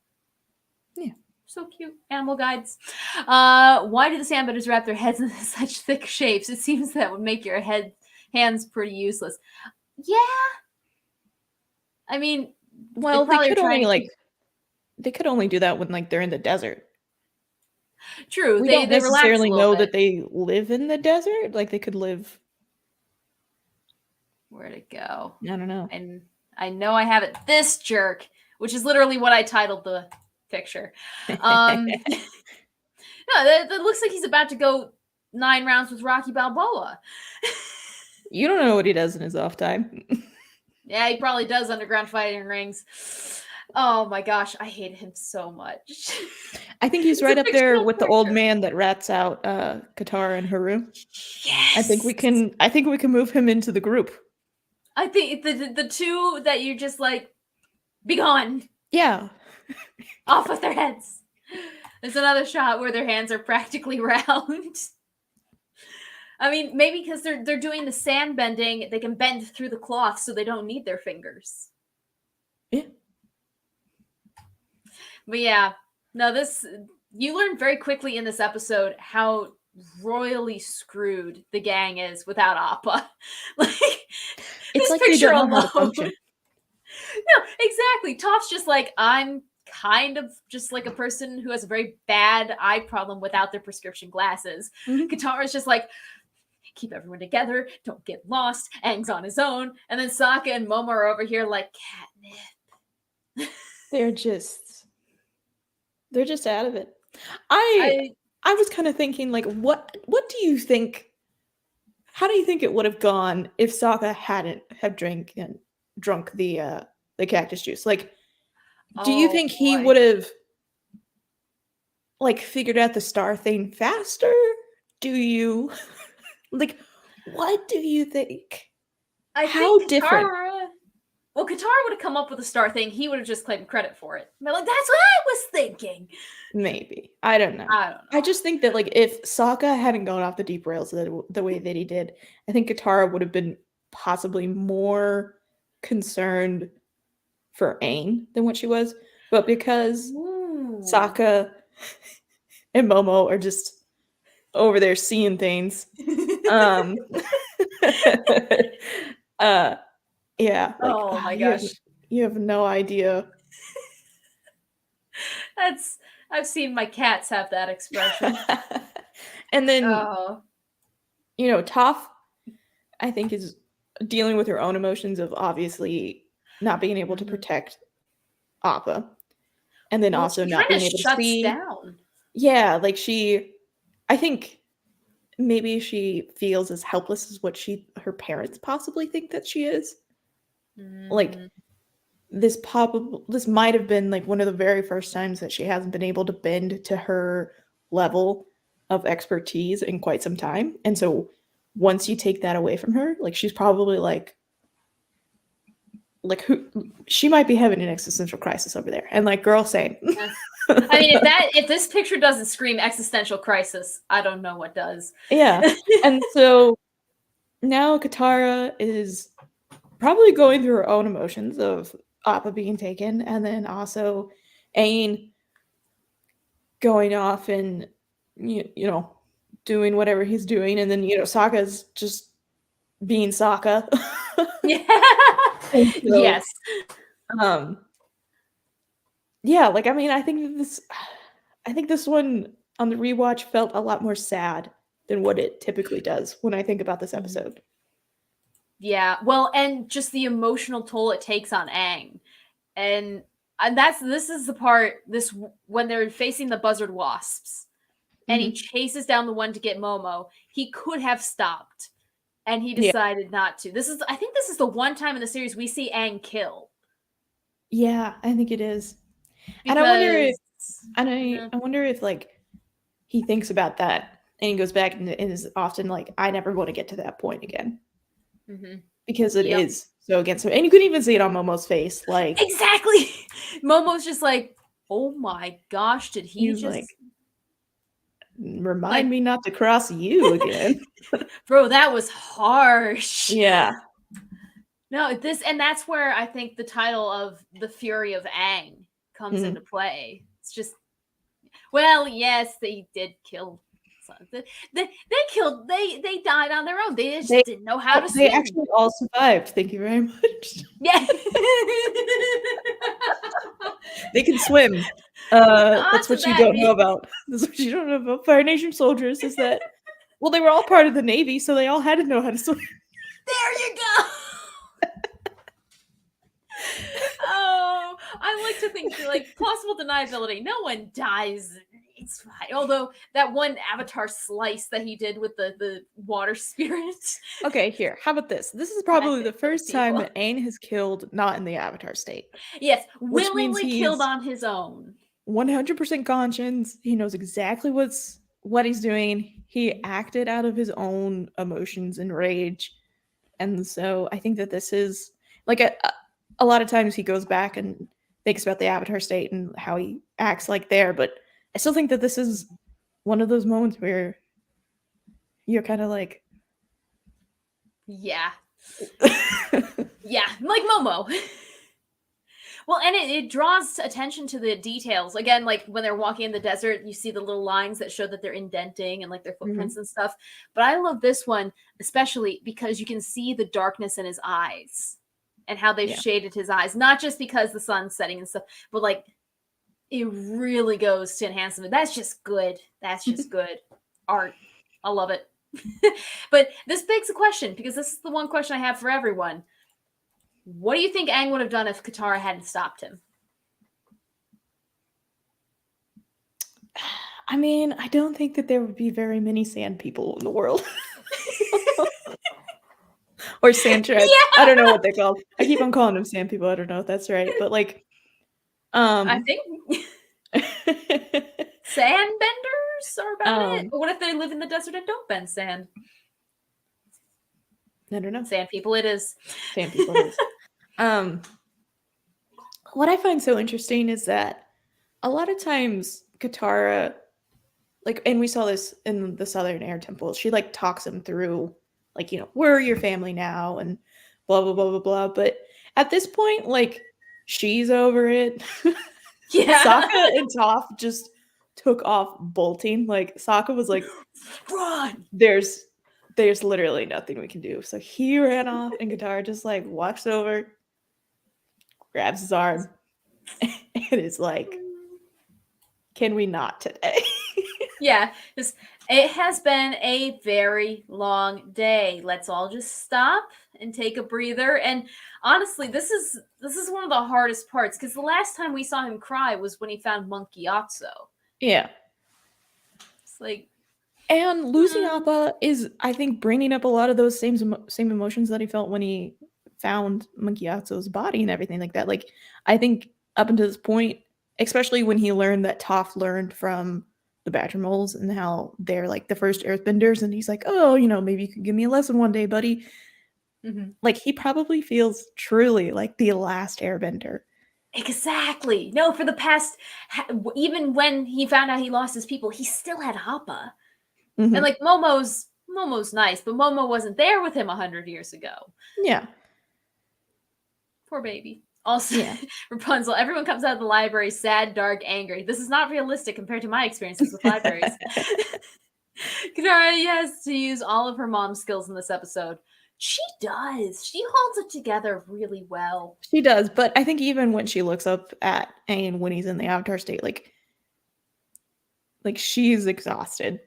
Yeah, so cute. Animal guides. Why do the sandbenders wrap their heads in such thick shapes? It seems that would make your hands pretty useless. Yeah. I mean, well, they could only do that when like they're in the desert. True. We don't necessarily know that they live in the desert. Like they could live. Where'd it go? I don't know. And I know I have it. This jerk, which is literally what I titled the picture. No, that looks like he's about to go 9 rounds with Rocky Balboa. You don't know what he does in his off time. Yeah, he probably does underground fighting rings. Oh my gosh, I hate him so much. I think he's right up there with the old man that rats out Katara and Haru. Yes. I think we can move him into the group. I think the two that you just like, be gone. Yeah. Off with their heads. There's another shot where their hands are practically round. I mean, maybe because they're doing the sand bending, they can bend through the cloth, so they don't need their fingers. Yeah. But yeah, no, you learn very quickly in this episode how royally screwed the gang is without Appa. Like, It's this like picture they don't know alone. how to function. No, exactly. Toph's just like, I'm kind of just like a person who has a very bad eye problem without their prescription glasses. Katara's just like, keep everyone together, don't get lost. Aang's on his own. And then Sokka and Momo are over here like catnip. They're just out of it. I was kind of thinking, like, what do you think? How do you think it would have gone if Sokka hadn't have drunk the cactus juice? Like, do you think he would have like figured out the star thing faster? Do you like what do you think? How different? Well, Katara would have come up with a star thing. He would have just claimed credit for it. But like, that's what I was thinking. Maybe. I don't know. I just think that, like, if Sokka hadn't gone off the deep rails the way that he did, I think Katara would have been possibly more concerned for Aang than what she was. But because Sokka and Momo are just over there seeing things, yeah. Like, oh my gosh. You have no idea. I've seen my cats have that expression. And then, you know, Toph, I think, is dealing with her own emotions of obviously not being able to protect Appa. And then also not being able to see. Down. Yeah, like I think maybe she feels as helpless as what her parents possibly think that she is. Like, this might have been like one of the very first times that she hasn't been able to bend to her level of expertise in quite some time. And so once you take that away from her, like, she's probably like who she might be having an existential crisis over there. And like, girl, same. I mean, if this picture doesn't scream existential crisis, I don't know what does. Yeah. And so now Katara is probably going through her own emotions of Appa being taken, and then also Aang going off and you know doing whatever he's doing, and then, you know, Sokka's just being Sokka. Yeah. So, yes. Yeah, like, I mean, I think this one on the rewatch felt a lot more sad than what it typically does when I think about this episode. Yeah, well, and just the emotional toll it takes on Aang. And this is the part, when they're facing the buzzard wasps and he chases down the one to get Momo, he could have stopped and he decided not to. I think this is the one time in the series we see Aang kill. Yeah, I think it is. Because, and I wonder if like he thinks about that and he goes back and is often like, I never want to get to that point again. Because it is so against him. And you couldn't even see it on Momo's face. Like, exactly. Momo's just like, oh my gosh, did he just like, remind me not to cross you again. Bro, that was harsh. Yeah. No, that's where I think the title of The Fury of Aang comes into play. It's just, well, yes, they did kill. They died on their own. They just didn't know how to swim. They actually all survived. Thank you very much. Yeah. They can swim. That's what you don't know about. That's what you don't know about Fire Nation soldiers, is that, well, they were all part of the Navy, so they all had to know how to swim. There you go. Oh, I like to think, like, plausible deniability. No one dies. It's fine. Although that one Avatar slice that he did with the water spirit. Okay, here. How about this? This is probably the first time that Aang has killed not in the Avatar state. Yes, willingly killed on his own. 100% conscience. He knows exactly what he's doing. He acted out of his own emotions and rage. And so I think that this is like a lot of times he goes back and thinks about the Avatar state and how he acts like there, but I still think that this is one of those moments where you're kind of like, Yeah. Yeah, like Momo. Well, and it draws attention to the details. Again, like when they're walking in the desert, you see the little lines that show that they're indenting and like their footprints and stuff. But I love this one, especially because you can see the darkness in his eyes and how they've shaded his eyes. Not just because the sun's setting and stuff, but like it really goes to enhance them. That's just good. That's just good art. I love it. But this begs a question, because this is the one question I have for everyone. What do you think Aang would have done if Katara hadn't stopped him? I mean, I don't think that there would be very many sand people in the world. Or sand treads. Yeah. I don't know what they're called. I keep on calling them sand people. I don't know if that's right. But like I think sand benders are about it. But what if they live in the desert and don't bend sand? I don't know. Sand people it is. Sand people it is. What I find so interesting is that a lot of times Katara, like, and we saw this in the Southern Air Temple, she like talks him through, like, you know, we're your family now and blah blah blah blah blah. But at this point, like, she's over it. Yeah. Sokka and Toph just took off bolting. Like, Sokka was like, run! There's literally nothing we can do. So he ran off, and Katara just like walks over, grabs his arm, and is like, can we not today? Yeah, it has been a very long day. Let's all just stop and take a breather. And honestly, this is one of the hardest parts, because the last time we saw him cry was when he found Monkey Otso. Yeah. It's like, and losing Appa is, I think, bringing up a lot of those same emotions that he felt when he found Monkey Otso's body and everything like that. Like, I think up until this point, especially when he learned that Toph learned from the Badger Moles and how they're like the first Earthbenders, and he's like, oh, you know, maybe you could give me a lesson one day, buddy. Like, he probably feels truly like the last Airbender. Exactly. No, for the past, even when he found out he lost his people, he still had Appa. And like Momo's nice, but Momo wasn't there with him 100 years ago. Yeah. Poor baby. Also, yeah. Rapunzel, everyone comes out of the library sad, dark, angry. This is not realistic compared to my experiences with libraries. Katara has to use all of her mom skills in this episode. She does. She holds it together really well. She does, but I think even when she looks up at Aang when he's in the Avatar state, like she's exhausted.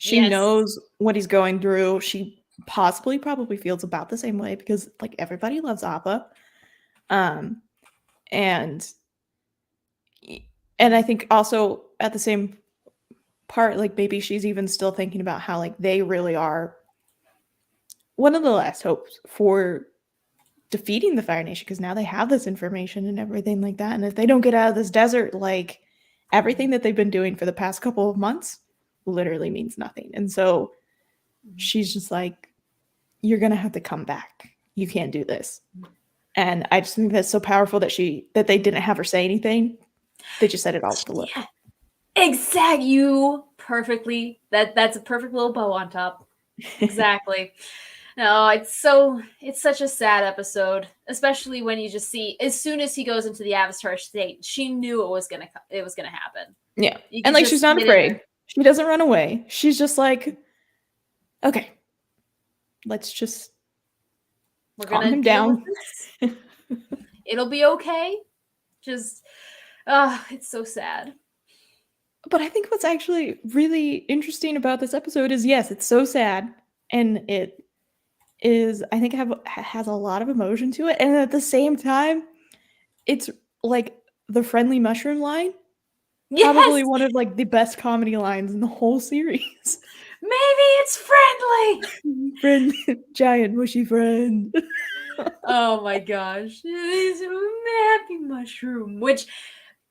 She knows what he's going through. She probably feels about the same way, because like everybody loves Appa. And I think also at the same part, like maybe she's even still thinking about how like they really are one of the last hopes for defeating the Fire Nation, because now they have this information and everything like that. And if they don't get out of this desert, like everything that they've been doing for the past couple of months literally means nothing. And so she's just like, you're gonna have to come back. You can't do this. And I just think that's so powerful that they didn't have her say anything. They just said it all with the lip. Yeah. Exactly. You perfectly. That's a perfect little bow on top. Exactly. No, it's such a sad episode, especially when you just see, as soon as he goes into the Avatar state, she knew it was gonna happen. Yeah, and like she's not afraid. She doesn't run away. She's just like, okay, let's just calm him down. It'll be okay. Just, it's so sad. But I think what's actually really interesting about this episode is, yes, it's so sad, and it is, I think, has a lot of emotion to it, and at the same time, it's like the friendly mushroom line. Yes! Probably one of like the best comedy lines in the whole series. Maybe it's friendly. Friend, giant mushy friend. Oh my gosh, it's a happy mushroom. Which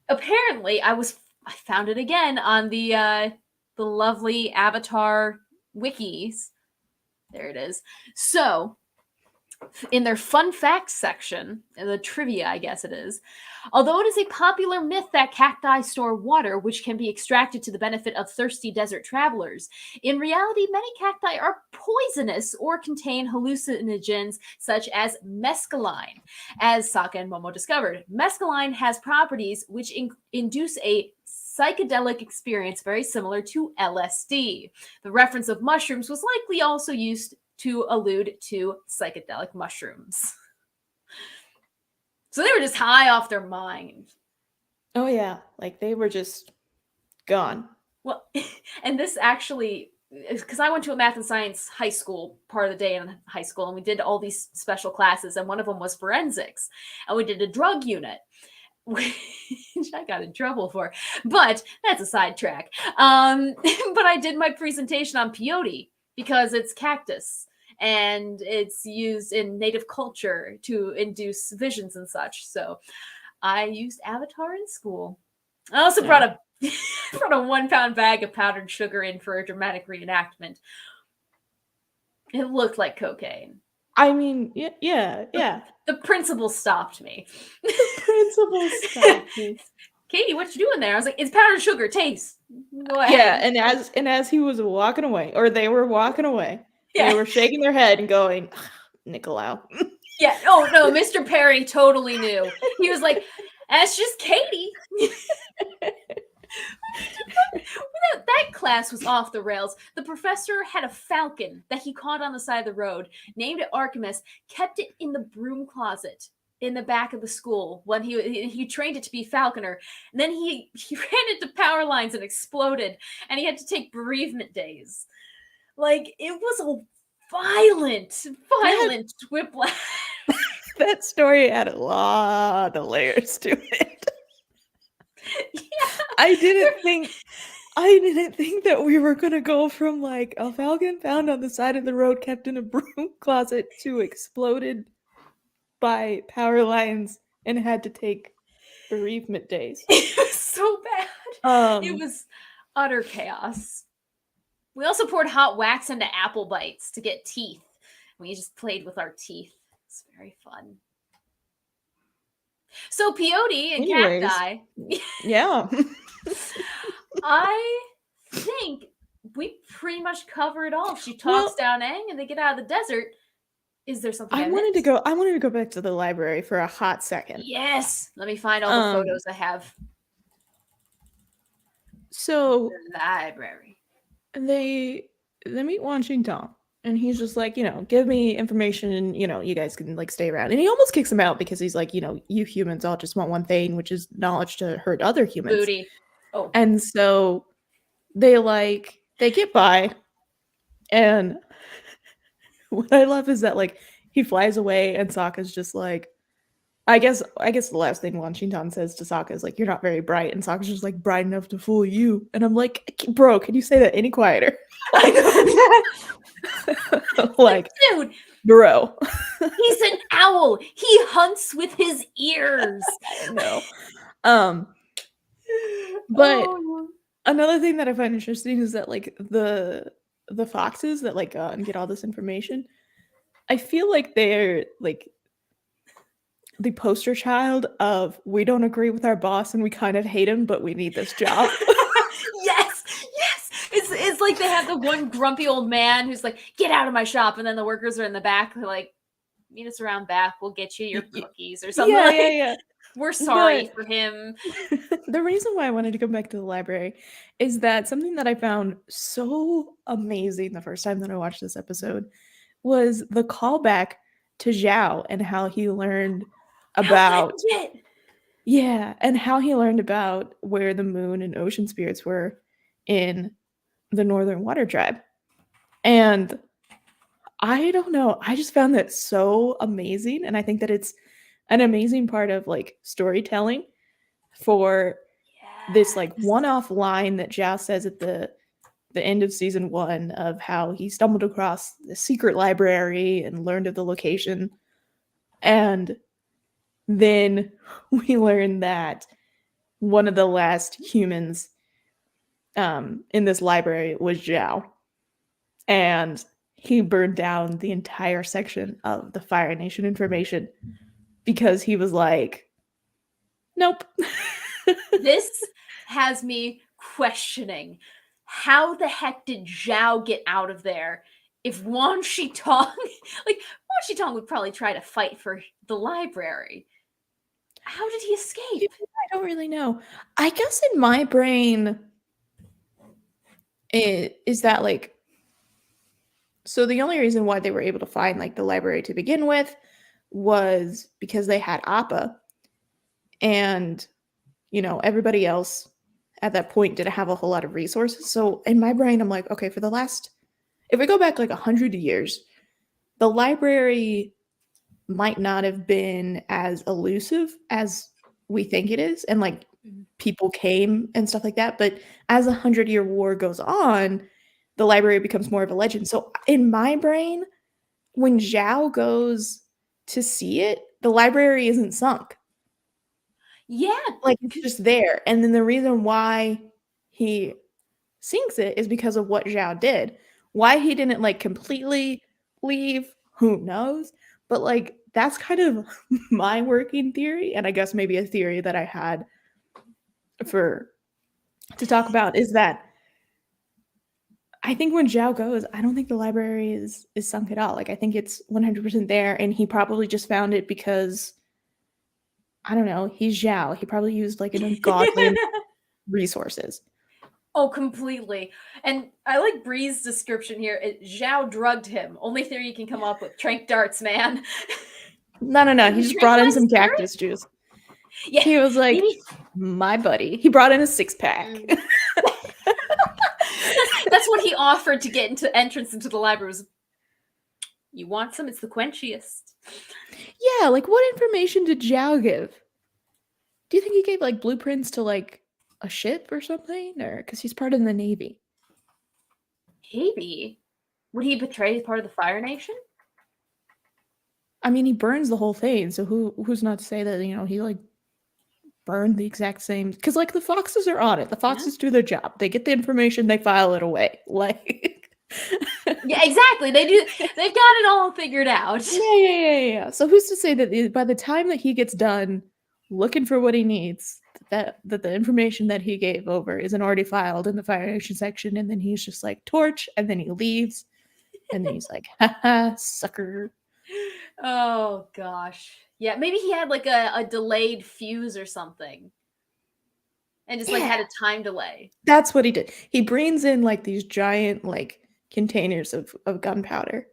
apparently I found it again on the lovely Avatar wikis. There it is. So in their fun facts section, the trivia, I guess it is, although it is a popular myth that cacti store water, which can be extracted to the benefit of thirsty desert travelers, in reality, many cacti are poisonous or contain hallucinogens such as mescaline. As Sokka and Momo discovered, mescaline has properties which induce a psychedelic experience very similar to LSD. The reference of mushrooms was likely also used to allude to psychedelic mushrooms. So they were just high off their mind. Oh yeah, like they were just gone. Well, and this actually, because I went to a math and science high school part of the day in high school, and we did all these special classes, and one of them was forensics, and we did a drug unit, which I got in trouble for, but that's a sidetrack. But I did my presentation on peyote because it's cactus and it's used in native culture to induce visions and such. So I used Avatar in school. I also brought a 1-pound bag of powdered sugar in for a dramatic reenactment. It looked like cocaine. I mean, yeah. The principal stopped me. The principal stopped me. Katie, what you doing there? I was like, it's powdered sugar. Taste. Go ahead. Yeah, and as he was walking away, or they were walking away, they were shaking their head and going, Nicolau. Yeah. Oh no, Mr. Perry totally knew. He was like, that's just Katie. That class was off the rails. The professor had a falcon that he caught on the side of the road, named it Archimus, kept it in the broom closet in the back of the school when he trained it to be falconer. And then he ran into power lines and exploded, and he had to take bereavement days. Like, it was a violent whiplash. That story had a lot of layers to it. Yeah. I didn't think that we were gonna go from like a falcon found on the side of the road kept in a broom closet to exploded by power lines and had to take bereavement days. It was so bad. It was utter chaos. We also poured hot wax into apple bites to get teeth. We just played with our teeth. It's very fun. So peyote and cacti. Yeah. I think we pretty much cover it all. She talks down Aang and they get out of the desert. Is there something I wanted to go back to the library for a hot second. Yes. Let me find all the photos I have. So the library. They meet Wan Xingtong, and he's just like, give me information, and you guys can like stay around. And he almost kicks him out because he's like, you humans all just want one thing, which is knowledge to hurt other humans. Booty. Oh. And so they get by, and what I love is that like he flies away, and Sokka's just like, I guess the last thing Wan Xingtong says to Sokka is like, you're not very bright, and Sokka's just like, bright enough to fool you. And I'm like, bro, can you say that any quieter? I know. Like, dude, bro. He's an owl. He hunts with his ears. I know. But another thing that I find interesting is that like the foxes that like and get all this information, I feel like they're like the poster child of we don't agree with our boss and we kind of hate him, but we need this job. Yes. It's like they have the one grumpy old man who's like, get out of my shop, and then the workers are in the back like, meet us around back, we'll get you your cookies or something. Yeah. We're sorry for him. The reason why I wanted to go back to the library is that something that I found so amazing the first time that I watched this episode was the callback to Zhao and how he learned about and how he learned about where the moon and ocean spirits were in the Northern Water Tribe. And I don't know, I just found that so amazing, and I think that it's an amazing part of like storytelling for this like one-off line that Zhao says at the end of season 1 of how he stumbled across the secret library and learned of the location. And then we learn that one of the last humans in this library was Zhao. And he burned down the entire section of the Fire Nation information because he was like, nope. This has me questioning how the heck did Zhao get out of there if Wan Shitong, like Wan Shitong would probably try to fight for the library. How did he escape? I don't really know. I guess in my brain, is that like, so the only reason why they were able to find like the library to begin with was because they had Appa, and everybody else at that point didn't have a whole lot of resources. So in my brain, I'm like, okay, if we go back like 100 years, the library might not have been as elusive as we think it is, and like people came and stuff like that. But as a 100-year war goes on, the library becomes more of a legend. So in my brain, when Zhao goes to see it, the library isn't sunk. Yeah. Like, it's just there. And then the reason why he sinks it is because of what Zhao did. Why he didn't like completely leave, who knows? But like, that's kind of my working theory, and I guess maybe a theory that I had to talk about is that I think when Zhao goes, I don't think the library is sunk at all. Like, I think it's 100% there, and he probably just found it because, I don't know, he's Zhao. He probably used like an ungodly resources. Oh, completely. And I like Bree's description here. Zhao drugged him. Only theory you can come up with. Trank darts, man. No. He just brought in some cactus juice. Yeah, he was like, maybe. My buddy. He brought in a 6-pack. That's what he offered to get into entrance into the library. Was, you want some? It's the quenchiest. Yeah, like what information did Zhao give? Do you think he gave like blueprints to like a ship or something? Or because he's part of the Navy? Maybe. Would he betray part of the Fire Nation? I mean, he burns the whole thing, so who's not to say that, he like burned the exact same, because like the foxes are on it. The foxes do their job. They get the information, they file it away. Like yeah, exactly. They do. They've got it all figured out. Yeah. So who's to say that by the time that he gets done looking for what he needs, that the information that he gave over isn't already filed in the Fire Nation section, and then he's just like torch, and then he leaves, and then he's like, haha, sucker. Oh gosh. Yeah, maybe he had like a delayed fuse or something. And just like had a time delay. That's what he did. He brings in like these giant like containers of gunpowder.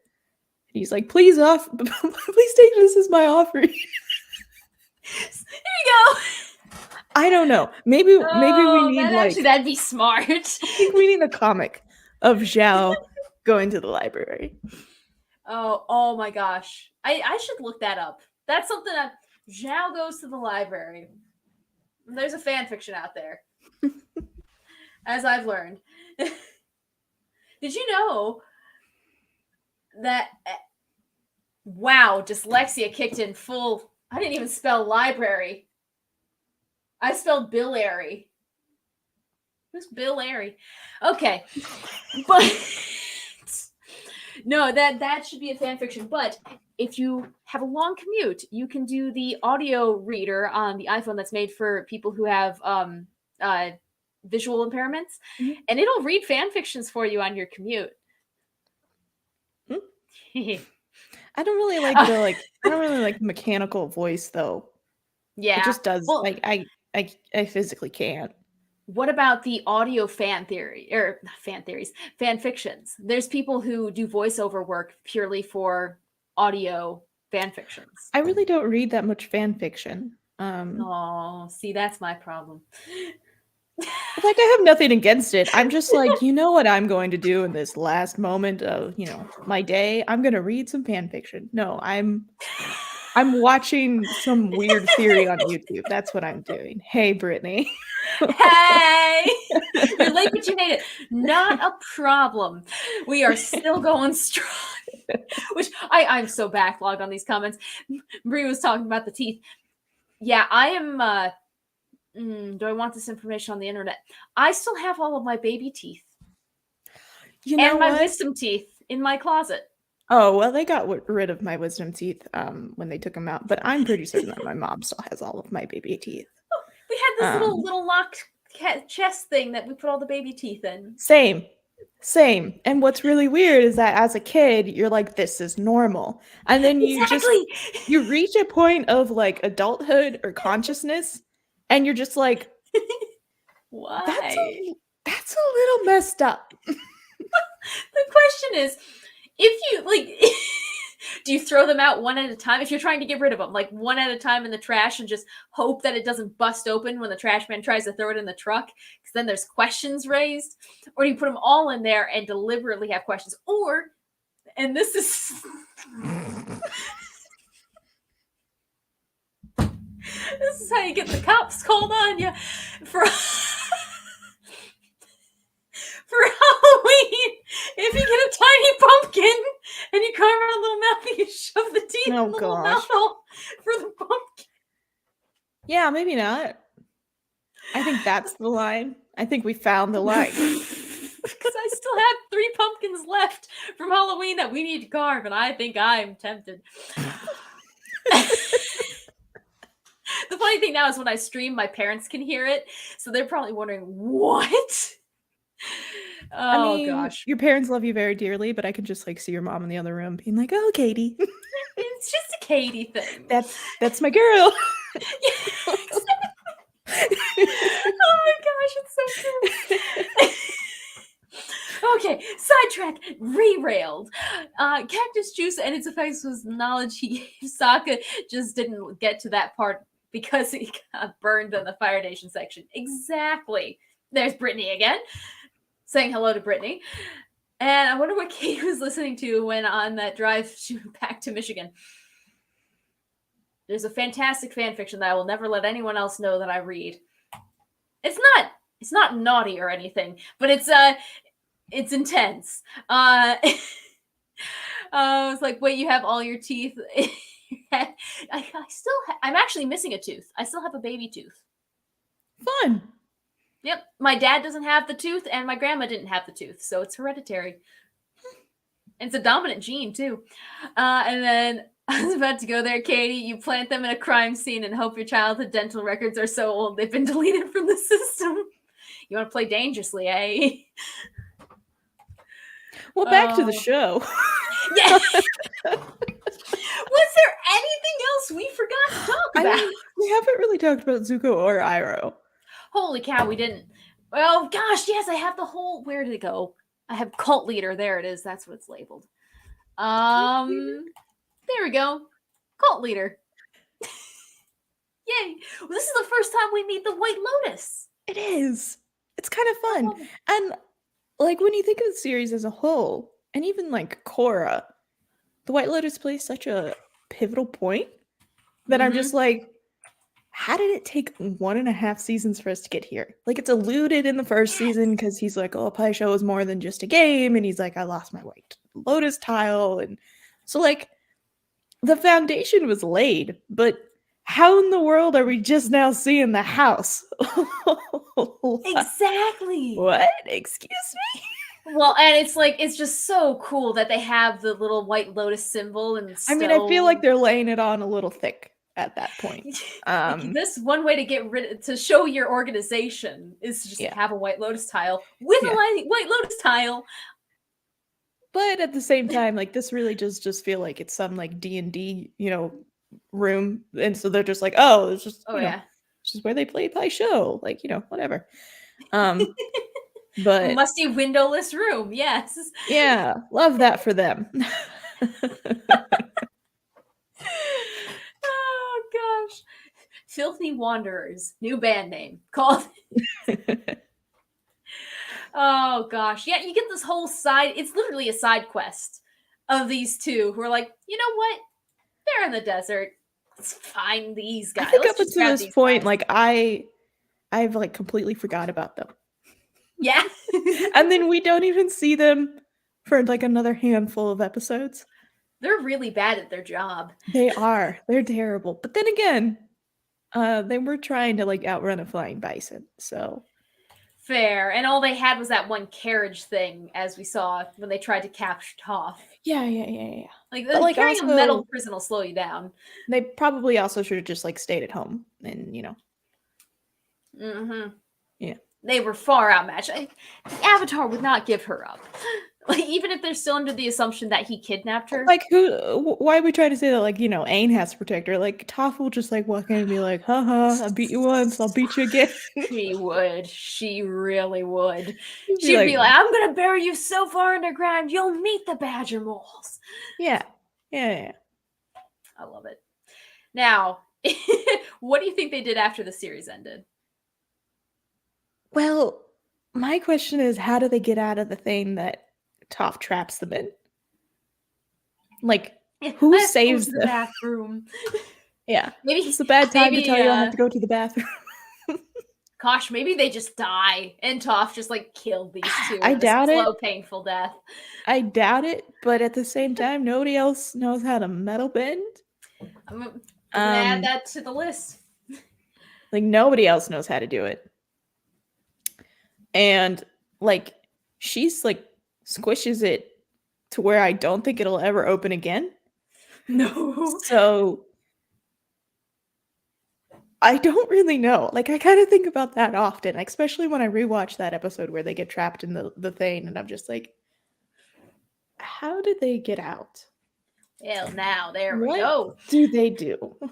He's like, please take this as my offering. Here you go. I don't know. Maybe we need that'd be smart. I think we need a comic of Zhao going to the library. Oh my gosh. I should look that up. That's something that Zhao goes to the library. There's a fan fiction out there. As I've learned. Did you know that wow, dyslexia kicked in full. I didn't even spell library. I spelled Bill-ary. Who's Bill-ary? Okay. But no, that should be a fan fiction. But if you have a long commute, you can do the audio reader on the iPhone that's made for people who have visual impairments, and it'll read fan fictions for you on your commute. I don't really like I don't really like mechanical voice though. Yeah, it just does. Well, like I physically can't. What about the audio fan fictions? There's people who do voiceover work purely for audio fan fictions. I really don't read that much fan fiction. Oh, see, that's my problem. Like, I have nothing against it. I'm just like, you know what I'm going to do in this last moment of, my day? I'm going to read some fan fiction. No, I'm watching some weird theory on YouTube. That's what I'm doing. Hey, Brittany. Hey! You're late, but you made it. Not a problem. We are still going strong. Which, I'm so backlogged on these comments. Brie was talking about the teeth. Yeah, I am... do I want this information on the internet? I still have all of my baby teeth. You know and my wisdom teeth in my closet. Oh, well, they got rid of my wisdom teeth when they took them out, but I'm pretty certain that my mom still has all of my baby teeth. We had this little locked chest thing that we put all the baby teeth in. Same. And what's really weird is that as a kid, you're like, this is normal. And then you reach a point of like adulthood or consciousness, and you're just like, why? That's a little messed up. The question is, if you like, do you throw them out one at a time? If you're trying to get rid of them, like one at a time in the trash and just hope that it doesn't bust open when the trash man tries to throw it in the truck, because then there's questions raised? Or do you put them all in there and deliberately have questions? Or, and this is this is how you get the cops called on you for Halloween. If you get a tiny pumpkin and you carve out a little mouth, you shove the teeth in the little mouth hole for the pumpkin. Yeah, maybe not. I think that's the line. I think we found the line. Because I still have 3 pumpkins left from Halloween that we need to carve, and I think I'm tempted. The funny thing now is when I stream, my parents can hear it, so they're probably wondering, what? Oh, I mean, gosh. Your parents love you very dearly, but I can just like see your mom in the other room being like, oh, Katie. It's just a Katie thing. That's my girl. Yeah, exactly. Oh my gosh, it's so cute. Okay, sidetrack, derailed. Cactus juice and its effects was knowledge he gave Sokka, just didn't get to that part because he got burned in the Fire Nation section. Exactly. There's Brittany again, saying hello to Brittany. And I wonder what Kate was listening to when on that drive back to Michigan. There's a fantastic fan fiction that I will never let anyone else know that I read. It's not naughty or anything, but it's intense. It's like, wait, you have all your teeth. I'm actually missing a tooth. I still have a baby tooth. Fun. Yep. My dad doesn't have the tooth, and my grandma didn't have the tooth, so it's hereditary. And it's a dominant gene, too. And then I was about to go there, Katie. You plant them in a crime scene and hope your childhood dental records are so old they've been deleted from the system. You want to play dangerously, eh? Well, back to the show. Yeah. Was there anything else we forgot to talk about? I mean, we haven't really talked about Zuko or Iroh. Holy cow, we didn't. Oh, gosh, yes, I have the whole... Where did it go? I have cult leader. There it is. That's what it's labeled. There we go. Cult leader. Yay. Well, this is the first time we meet the White Lotus. It is. It's kind of fun. And, like, when you think of the series as a whole, and even, like, Korra, the White Lotus plays such a pivotal point that I'm just like, how did it take 1.5 seasons for us to get here? Like, it's alluded in the first season because he's like, oh, Pai Sho is more than just a game. And he's like, I lost my White Lotus tile. And so, like, the foundation was laid. But how in the world are we just now seeing the house? Exactly. What? Excuse me? Well, and it's like, it's just so cool that they have the little White Lotus symbol. And I mean, I feel like they're laying it on a little thick at that point. This one way to get rid to show your organization is to just have a White Lotus tile with a White Lotus tile. But at the same time, like, this really does just feel like it's some like D&D, room, and so they're just like, oh, it's just it's just where they play Pai Sho, like, whatever. But musty windowless room, yes. Yeah, love that for them. Oh gosh. Filthy Wanderers, new band name called. Oh gosh. Yeah, you get this whole side, it's literally a side quest of these two who are like, you know what? They're in the desert. Let's find these guys. I think up until this point, like, I've like completely forgot about them. Yeah. And then we don't even see them for like another handful of episodes. They're really bad at their job. They are. They're terrible. But then again, they were trying to like outrun a flying bison. So Fair. And all they had was that one carriage thing, as we saw when they tried to capture Toph. Yeah. Like, But, like, carrying a also, metal prison will slow you down. they probably also should have just, like, stayed at home and, Mm-hmm. Yeah. They were far outmatched. The Avatar would not give her up. Like, even if they're still under the assumption that he kidnapped her. Like, why we try to say that, like, Aang has to protect her? Like, Toph will just, like, walk in and be like, haha, I beat you once, I'll beat you again. She would. She really would. She'd She'd be like, I'm gonna bury you so far underground, you'll meet the badger moles. Yeah. I love it. Now, what do you think they did after the series ended? Well, my question is, how do they get out of the thing that Toph traps them in? Like, who saves the them? bathroom? Yeah. Maybe it's a bad time to tell you I have to go to the bathroom. Gosh, maybe they just die and Toph just like killed these two. I doubt slow, it. Painful death. I doubt it, but at the same time, nobody else knows how to metal bend. I'm gonna add that to the list. Like, nobody else knows how to do it. And, like, she's, like, squishes it to where I don't think it'll ever open again. No. So, I don't really know. Like, I kind of think about that often, especially when I rewatch that episode where they get trapped in the thing, and I'm just like, how did they get out? Well, now, there we go. What do they do? Hey,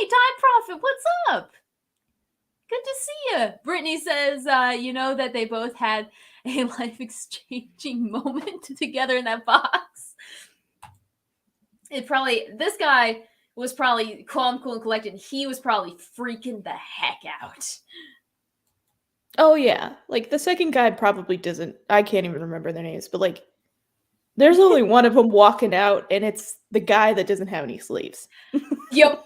Time Prophet, what's up? Good to see you. Brittany says, that they both had a life-exchanging moment together in that box. This guy was probably calm, cool, and collected. He was probably freaking the heck out. Oh, yeah. Like, the second guy probably doesn't... I can't even remember their names, but, like, there's only one of them walking out, and it's the guy that doesn't have any sleeves. Yep.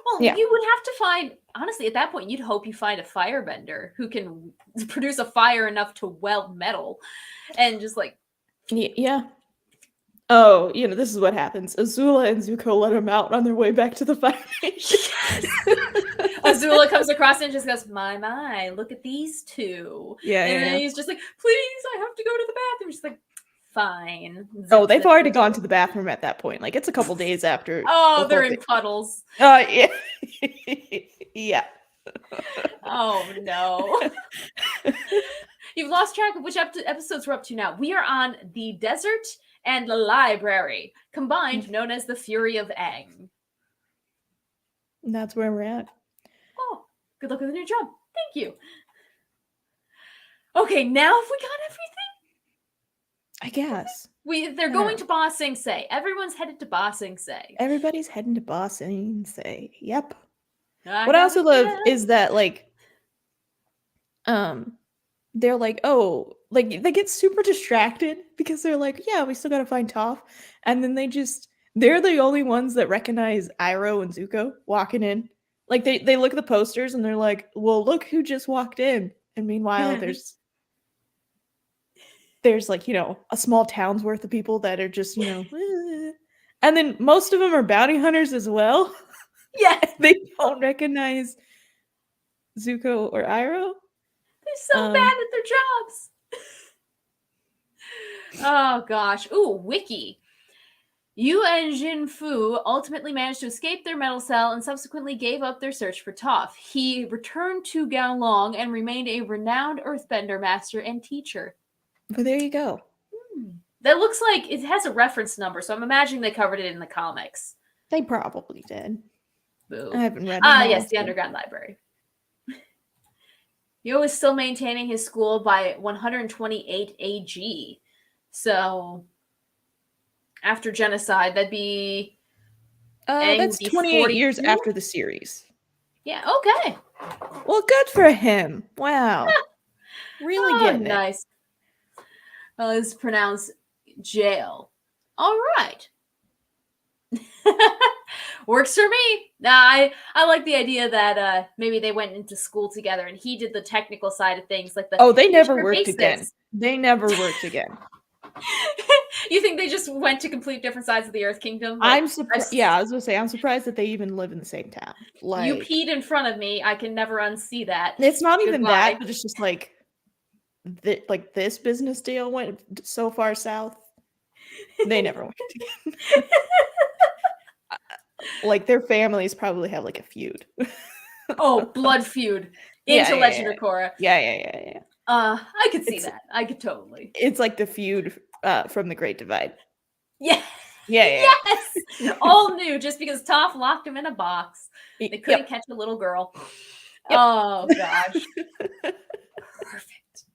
Well, yeah. You would have to find... Honestly, at that point, you'd hope you find a firebender who can produce a fire enough to weld metal. And just, like... Yeah. Oh, this is what happens. Azula and Zuko let him out on their way back to the fire station. Azula comes across and just goes, my, look at these two. Yeah, and then yeah. he's just like, please, I have to go to the bathroom. She's like, fine. Oh, they've already gone to the bathroom at that point. Like, it's a couple days after. Oh, they're in puddles. Yeah. Yeah. Oh, no. You've lost track of which episodes we're up to now. We are on the desert and the library, combined, known as the Fury of Aang. And that's where we're at. Oh, good luck with the new job. Thank you. Okay, now have we got everything? I guess. They're going to Ba Sing Se. Everyone's headed to Ba Sing Se. Everybody's heading to Ba Sing Se. Yep. What I also love is that, like, they're like, oh, like, they get super distracted because they're like, yeah, we still gotta find Toph. And then they're the only ones that recognize Iroh and Zuko walking in. Like, they look at the posters and they're like, well, look who just walked in. And meanwhile, there's like, a small town's worth of people that are just, and then most of them are bounty hunters as well. Yeah. They don't recognize Zuko or Iroh. They're so bad at their jobs. Oh, gosh. Ooh, wiki. Yu and Jin Fu ultimately managed to escape their metal cell and subsequently gave up their search for Toph. He returned to Gaolong and remained a renowned earthbender master and teacher. But there you go. That looks like it has a reference number, so I'm imagining they covered it in the comics. They probably did. Boo. I haven't read them. Yes, the Underground Library. Yo is still maintaining his school by 128 AG. So, after genocide, that'd be... that's 28 years after the series. Yeah, okay. Well, good for him. Wow. Really getting nice. Well, it's pronounced jail. All right. Works for me. I like the idea that maybe they went into school together and he did the technical side of things, like the they never worked again. They never worked again. You think they just went to complete different sides of the Earth Kingdom? I'm surprised. Yeah, I was gonna say I'm surprised that they even live in the same town. Like, you peed in front of me. I can never unsee that. it's not even Goodbye. that, but it's just like this business deal went so far south. They never went together. Like, their families probably have like a feud. Oh, blood feud into Legend of Korra. Yeah. I could see that. I could totally. It's like the feud from the Great Divide. Yeah. Yeah. Yes. All new just because Toph locked him in a box. They couldn't catch a little girl. Yep. Oh gosh. Perfect.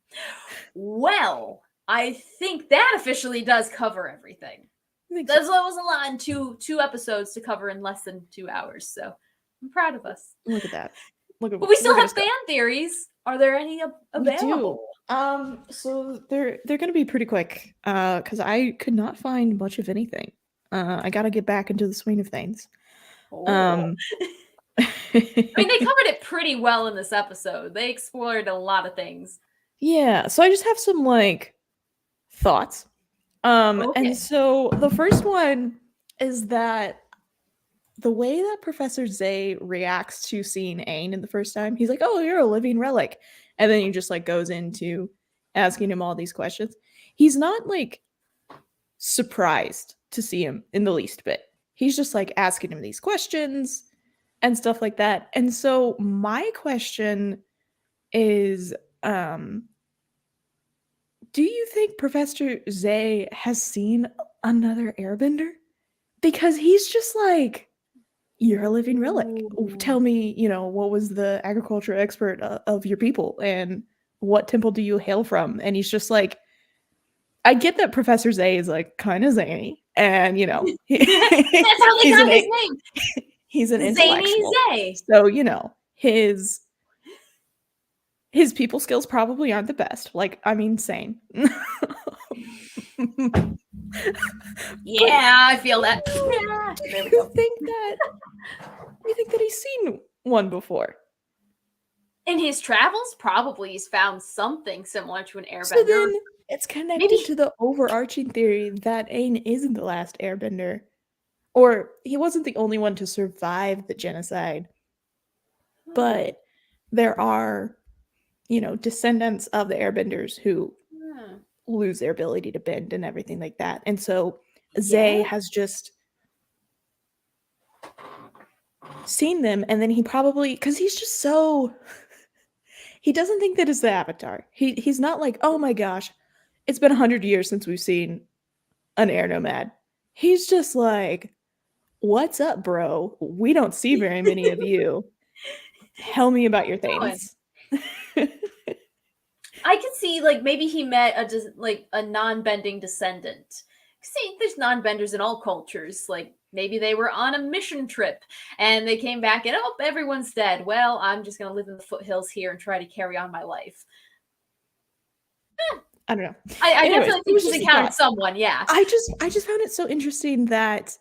Well, I think that officially does cover everything. That was a lot in two episodes to cover in less than 2 hours. So I'm proud of us. Look at that. But we still have fan theories. Are there any available? We do. So they're gonna be pretty quick. Because I could not find much of anything. I gotta get back into the swing of things. Oh. I mean, they covered it pretty well in this episode. They explored a lot of things. Yeah, so I just have some like thoughts. And so the first one is that the way that Professor Zay reacts to seeing Aang in the first time, he's like, "Oh, you're a living relic," and then he just like goes into asking him all these questions. He's not like surprised to see him in the least bit. He's just like asking him these questions and stuff like that. And so my question is, do you think Professor Zay has seen another airbender? Because he's just like, "You're a living relic. Tell me, what was the agriculture expert of your people, and what temple do you hail from?" And he's just like, I get that Professor Zay is like kind of zany, and that's how they got his name. He's an intellectual. Zay. So his people skills probably aren't the best. Like, I mean, sane. Yeah, I feel that. Yeah. Do you think that he's seen one before? In his travels, probably he's found something similar to an airbender. So then it's connected to the overarching theory that Aang isn't the last airbender. Or he wasn't the only one to survive the genocide. But there are, descendants of the airbenders who lose their ability to bend and everything like that. And so Zay has just seen them, and then he probably, because he's just so, he doesn't think that it's the Avatar. He's not like, "Oh my gosh, it's been 100 years since we've seen an air nomad." He's just like, "What's up, bro? We don't see very many of you. Tell me about your things." I could see, like, maybe he met a non-bending descendant. See, there's non-benders in all cultures. Like, maybe they were on a mission trip and they came back and, "Oh, everyone's dead. Well, I'm just going to live in the foothills here and try to carry on my life." I don't know. I definitely think he's encountered someone, yeah. I just found it so interesting that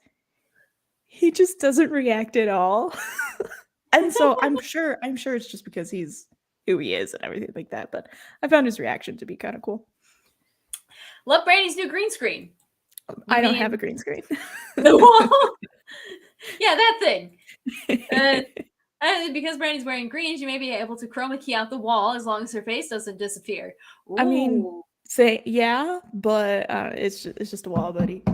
he just doesn't react at all. And so I'm sure it's just because he's who he is and everything like that, but I found his reaction to be kind of cool. Love Brandi's new green screen. I don't have a green screen. The wall? Yeah, that thing. Because Brandi's wearing green, she may be able to chroma key out the wall as long as her face doesn't disappear. Ooh. I mean, but it's just a wall, buddy.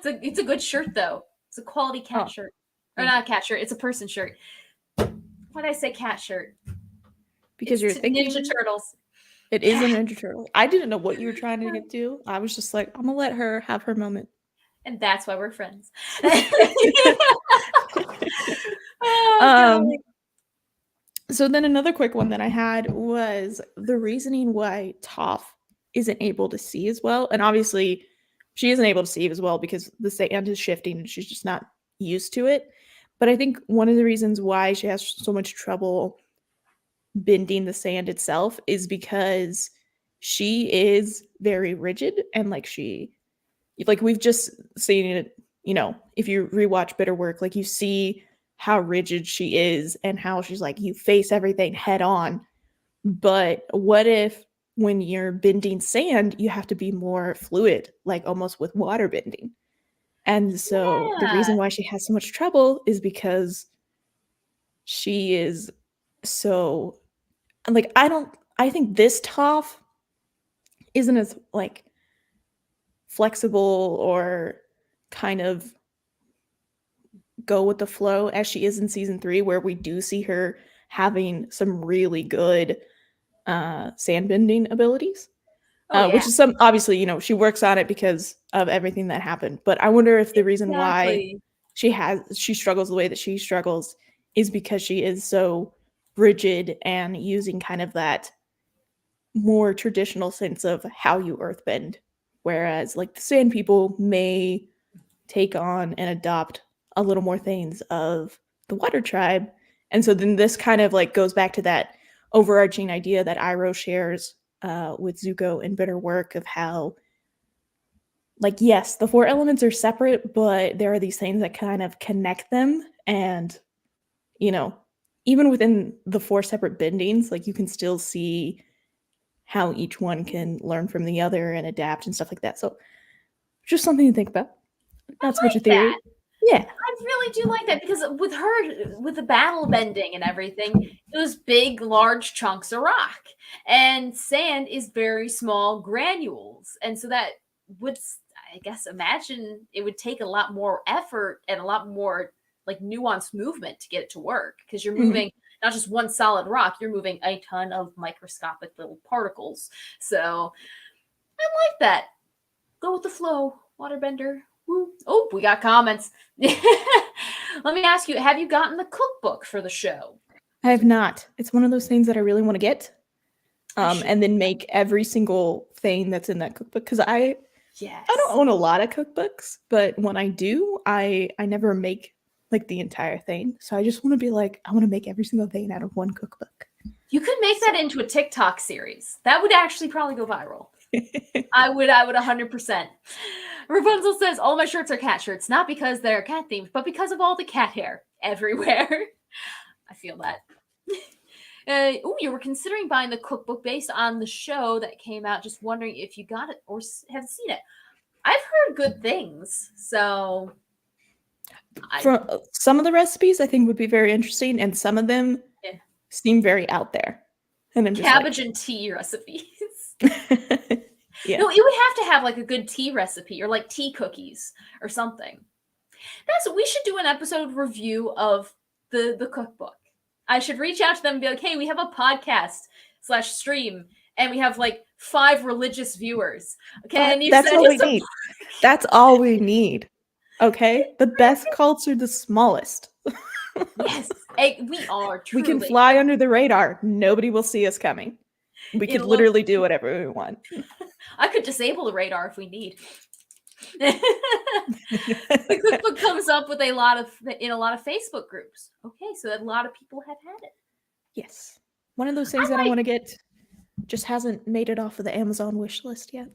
It's a good shirt though. It's a quality cat shirt. Or not a cat shirt, it's a person shirt. Why did I say cat shirt? Because you're thinking Ninja Turtles. It is a Ninja Turtle. I didn't know what you were trying to get to. I was just like, I'm gonna let her have her moment. And that's why we're friends. So then another quick one that I had was the reasoning why Toph isn't able to see as well. And obviously she isn't able to see as well because the sand is shifting and she's just not used to it. But I think one of the reasons why she has so much trouble bending the sand itself is because she is very rigid, and we've just seen it, if you rewatch Bitter Work, like you see how rigid she is and how she's like, you face everything head on. But what if when you're bending sand, you have to be more fluid, like almost with water bending. And so the Yeah. reason why she has so much trouble is because she is so like I think this Toph isn't as like flexible or kind of go with the flow as she is in season 3, where we do see her having some really good sand bending abilities. Oh yeah. Which is some obviously, she works on it because of everything that happened. But I wonder if the reason why Exactly. she struggles the way that she struggles is because she is so rigid and using kind of that more traditional sense of how you earthbend. Whereas like the sand people may take on and adopt a little more things of the water tribe. And so then this kind of like goes back to that overarching idea that Iroh shares with Zuko in Bitter Work of how, like, yes, the 4 elements are separate, but there are these things that kind of connect them. And, even within the 4 separate bendings, like you can still see how each one can learn from the other and adapt and stuff like that. So just something to think about. I Not so much a like that. theory. Yeah. I really do like that because with her, with the battle bending and everything, it was big, large chunks of rock, and sand is very small granules, and so that would, I guess, imagine it would take a lot more effort and a lot more like nuanced movement to get it to work because you're Mhm. moving not just one solid rock, you're moving a ton of microscopic little particles. So I like that. Go with the flow, waterbender. Woo. Oh, we got comments. Let me ask you, have you gotten the cookbook for the show? I have not. It's one of those things that I really want to get. I should. And then make every single thing that's in that cookbook because I don't Yes. own a lot of cookbooks, but when I do, I never make like the entire thing. So I just want to be like, I want to make every single thing out of one cookbook. You could make So. that into a TikTok series. That would actually probably go viral. I would 100%. Rapunzel says, all my shirts are cat shirts, not because they're cat themed, but because of all the cat hair everywhere. I feel that. You were considering buying the cookbook based on the show that came out. Just wondering if you got it or have seen it. I've heard good things, so For some of the recipes, I think would be very interesting, and some of them yeah. seem very out there. And I'm just Cabbage and tea recipes. Yeah. No, you would have to have like a good tea recipe or like tea cookies or something. That's what we should do, an episode review of the cookbook. I should reach out to them and be like, hey, we have a podcast/stream and we have like 5 religious viewers. Okay, and you That's send all us we need. That's all we need. Okay? The best cults are the smallest. Yes, we are truly. We can fly under the radar. Nobody will see us coming. We could literally do whatever we want. I could disable the radar if we need. The cookbook comes up with in a lot of Facebook groups. Okay, so a lot of people have had it. Yes. One of those things that I want to get just hasn't made it off of the Amazon wish list yet.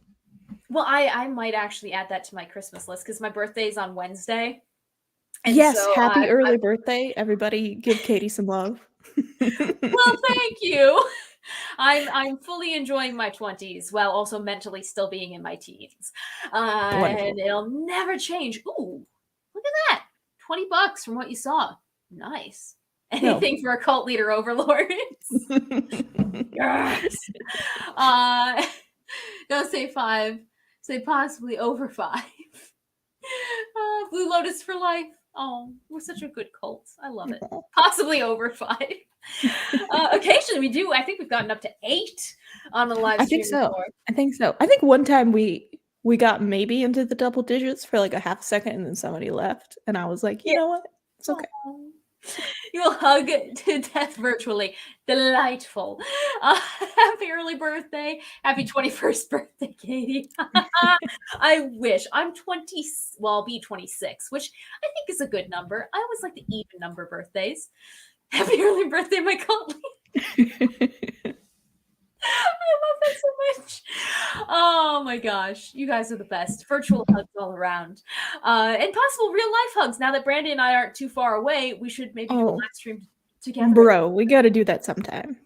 Well, I might actually add that to my Christmas list because my birthday is on Wednesday. And yes, so happy early birthday. Everybody give Katie some love. Well, thank you. I'm fully enjoying my 20s while also mentally still being in my teens. And it'll never change. Ooh, look at that. $20 from what you saw. Nice. Anything for a cult leader overlords. Yes. Don't say 5. Say possibly over 5. Blue Lotus for life. Oh, we're such a good cult. I love it. Possibly over 5. Occasionally we do. I think we've gotten up to 8 on the live stream. I think so. I think one time we got maybe into the double digits for like a half second and then somebody left. And I was like, you know what? It's okay. You will hug to death virtually. Delightful. Happy early birthday. Happy 21st birthday, Katie. I wish. I'm 20. Well, I'll be 26, which I think is a good number. I always like the even number birthdays. Happy early birthday, my colleague. I love that so much. Oh my gosh. You guys are the best. Virtual hugs all around. And possible real life hugs. Now that Brandi and I aren't too far away, we should maybe do a live stream together. Bro, we got to do that sometime.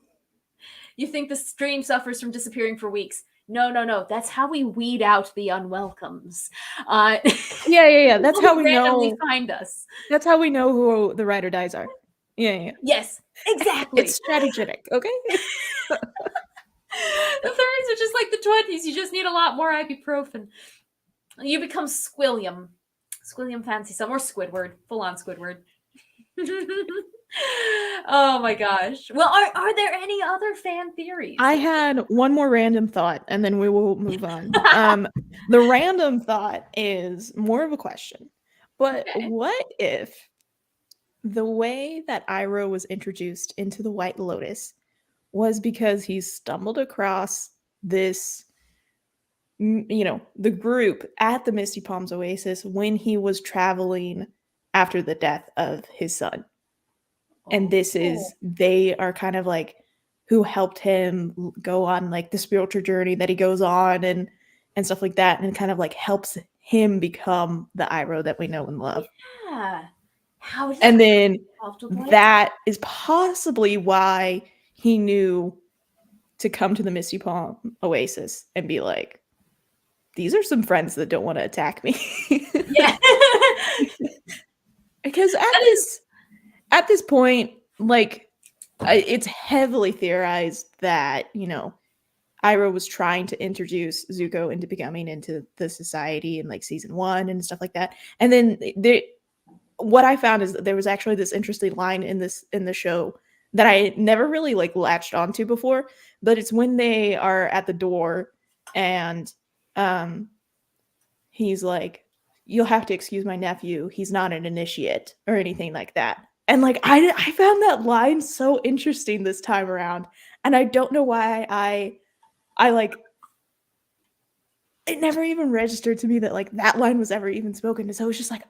You think the stream suffers from disappearing for weeks. No. That's how we weed out the unwelcomes. Yeah. That's how we randomly know. find us. That's how we know who the ride or dies are. Yeah. Yes, exactly. It's strategic, okay? The 30s are just like the 20s. You just need a lot more ibuprofen. You become Squilliam. Squilliam fancy some, or Squidward. Full on Squidward. Oh my gosh. Well, are there any other fan theories? I had one more random thought, and then we will move on. The random thought is more of a question. But what if the way that Iroh was introduced into the White Lotus was because he stumbled across this, the group at the Misty Palms Oasis when he was traveling after the death of his son. And they are kind of like who helped him go on like the spiritual journey that he goes on and stuff like that, and kind of like helps him become the Iroh that we know and love. Yeah. And then that is possibly why he knew to come to the Misty Palm Oasis and be like, these are some friends that don't want to attack me. Yeah. Because at this point, like, it's heavily theorized that, Iroh was trying to introduce Zuko into becoming into the society in like season 1 and stuff like that. And then what I found is that there was actually this interesting line in the show that I never really like latched onto before, but it's when they are at the door and he's like, you'll have to excuse my nephew, he's not an initiate, or anything like that. And like I found that line so interesting this time around, and I don't know why I like, it never even registered to me that like that line was ever even spoken. And so it was just like,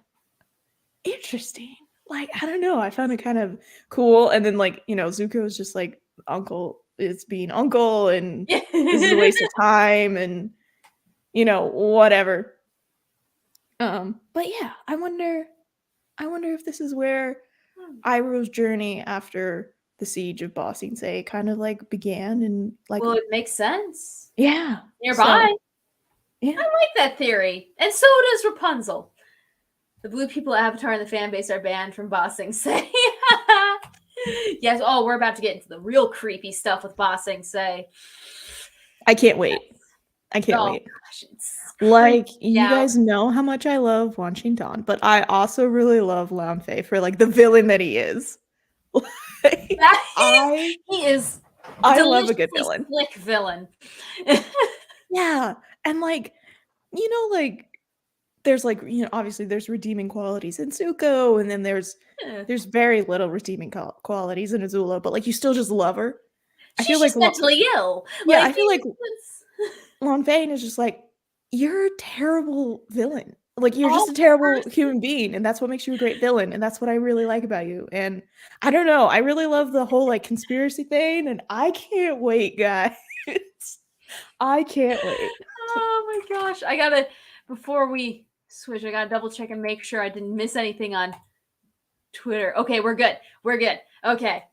interesting. Like, I don't know, I found it kind of cool. And then like, Zuko is just like, uncle is being uncle, and this is a waste of time, and whatever. But yeah, I wonder if this is where Iroh's journey after the siege of Ba Sing Se kind of like began, and like, well, it makes sense. Yeah. Nearby. So, yeah. I like that theory. And so does Rapunzel. The blue people Avatar and the fan base are banned from Ba Sing Se. Yes. Oh, we're about to get into the real creepy stuff with Ba Sing Se. I can't wait. I can't wait. Gosh, like, you guys know how much I love Wan Qing Don, but I also really love Lan Fei for like the villain that he is. I love a good villain. Slick villain. Yeah, and like, like there's like, obviously there's redeeming qualities in Zuko, and then there's very little redeeming qualities in Azula, but like you still just love her. She's I feel like mentally ill. Yeah, like, I feel like Lan Fei is just like, you're a terrible villain. Like, you're just a terrible human being, and that's what makes you a great villain, and that's what I really like about you. And I don't know, I really love the whole like conspiracy thing, and I can't wait, guys. I can't wait. Oh my gosh. Before we switch, I gotta double check and make sure I didn't miss anything on Twitter. Okay, we're good. Okay.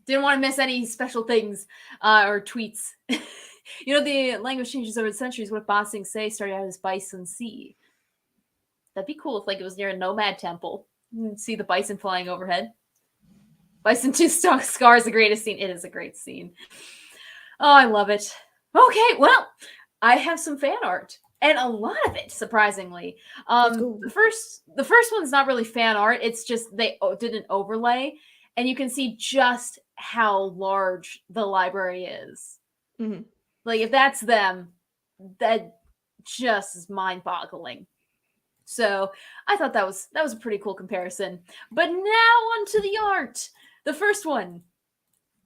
Didn't want to miss any special things or tweets. The language changes over the centuries. What if Ba Sing Se started out as Bison Sea? That'd be cool if like it was near a nomad temple. You'd see the bison flying overhead. Bison 2 Scar is the greatest scene. It is a great scene. Oh, I love it. Okay, well, I have some fan art. And a lot of it, surprisingly. The first one's not really fan art. It's just they did an overlay, and you can see just how large the library is. Mm-hmm. Like, if that's them, that just is mind-boggling. So I thought that was a pretty cool comparison. But now on to the art. The first one,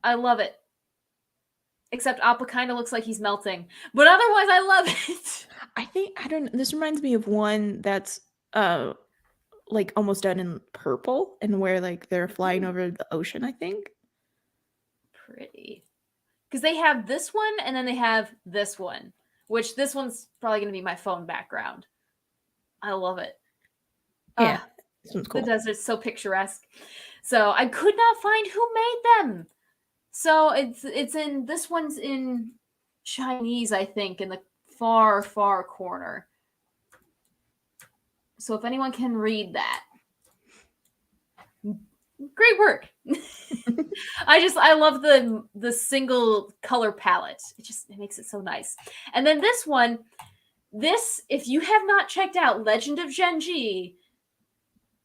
I love it. Except Appa kind of looks like he's melting, but otherwise I love it. This reminds me of one that's like almost done in purple, and where like they're flying over the ocean, I think. Pretty. Because they have this one, and then they have this one, which this one's probably going to be my phone background. I love it. Yeah, this one's cool. The desert's so picturesque. So I could not find who made them. So it's in this one's in Chinese, I think, in the far corner. So if anyone can read that, great work. I love the single color palette. It makes it so nice. And then this one, if you have not checked out Legend of Genji,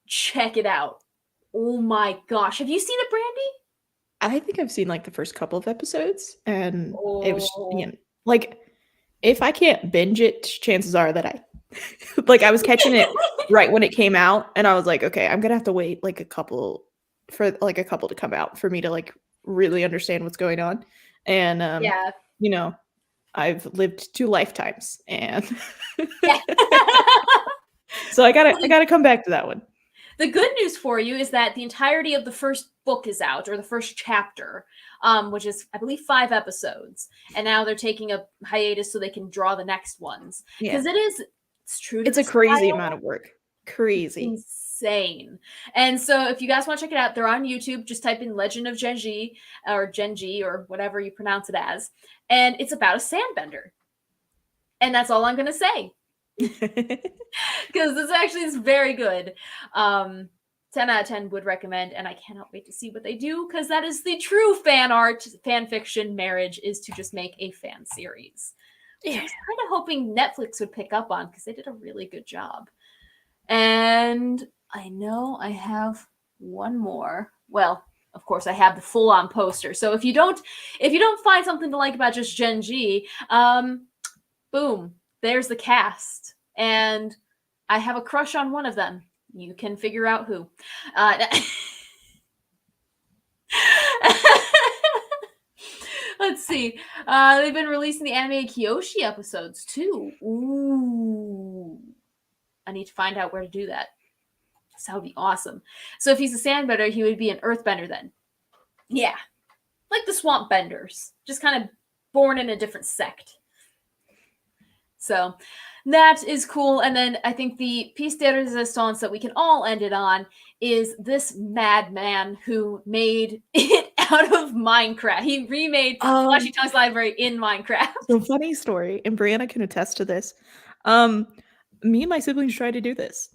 check it out. Oh my gosh. Have you seen it, Brandi? I think I've seen like the first couple of episodes, and it was, you know, like, if I can't binge it, chances are that I like I was catching it right when it came out, and I was like, okay, I'm gonna have to wait like a couple to come out for me to like really understand what's going on. And Yeah. you know, I've lived 2 lifetimes, and Yeah. so I gotta come back to that one. The good news for you is that the entirety of the first book is out, or the first chapter, which is, I believe, 5 episodes. And now they're taking a hiatus so they can draw the next ones. Because it's true to it's a crazy amount of work. Crazy. Insane. And so if you guys want to check it out, they're on YouTube. Just type in Legend of Genji, or whatever you pronounce it as. And it's about a sandbender. And that's all I'm going to say. Because it's very good. 10 out of 10 would recommend, and I cannot wait to see what they do, because that is the true fan art, fan fiction marriage, is to just make a fan series. Yeah. I was kind of hoping Netflix would pick up on, because they did a really good job. And I know I have one more. Well, of course, I have the full-on poster. So if you don't find something to like about just Genji, boom, there's the cast. And I have a crush on one of them. You can figure out who. Let's see. They've been releasing the anime Kyoshi episodes too. Ooh. I need to find out where to do that. So that would be awesome. So if he's a sandbender, he would be an earthbender then. Yeah. Like the swamp benders. Just kind of born in a different sect. So that is cool. And then I think the piece de resistance that we can all end it on is this madman who made it out of Minecraft. He remade Flashy Tongue's library in Minecraft. So funny story, and Brianna can attest to this. Me and my siblings tried to do this.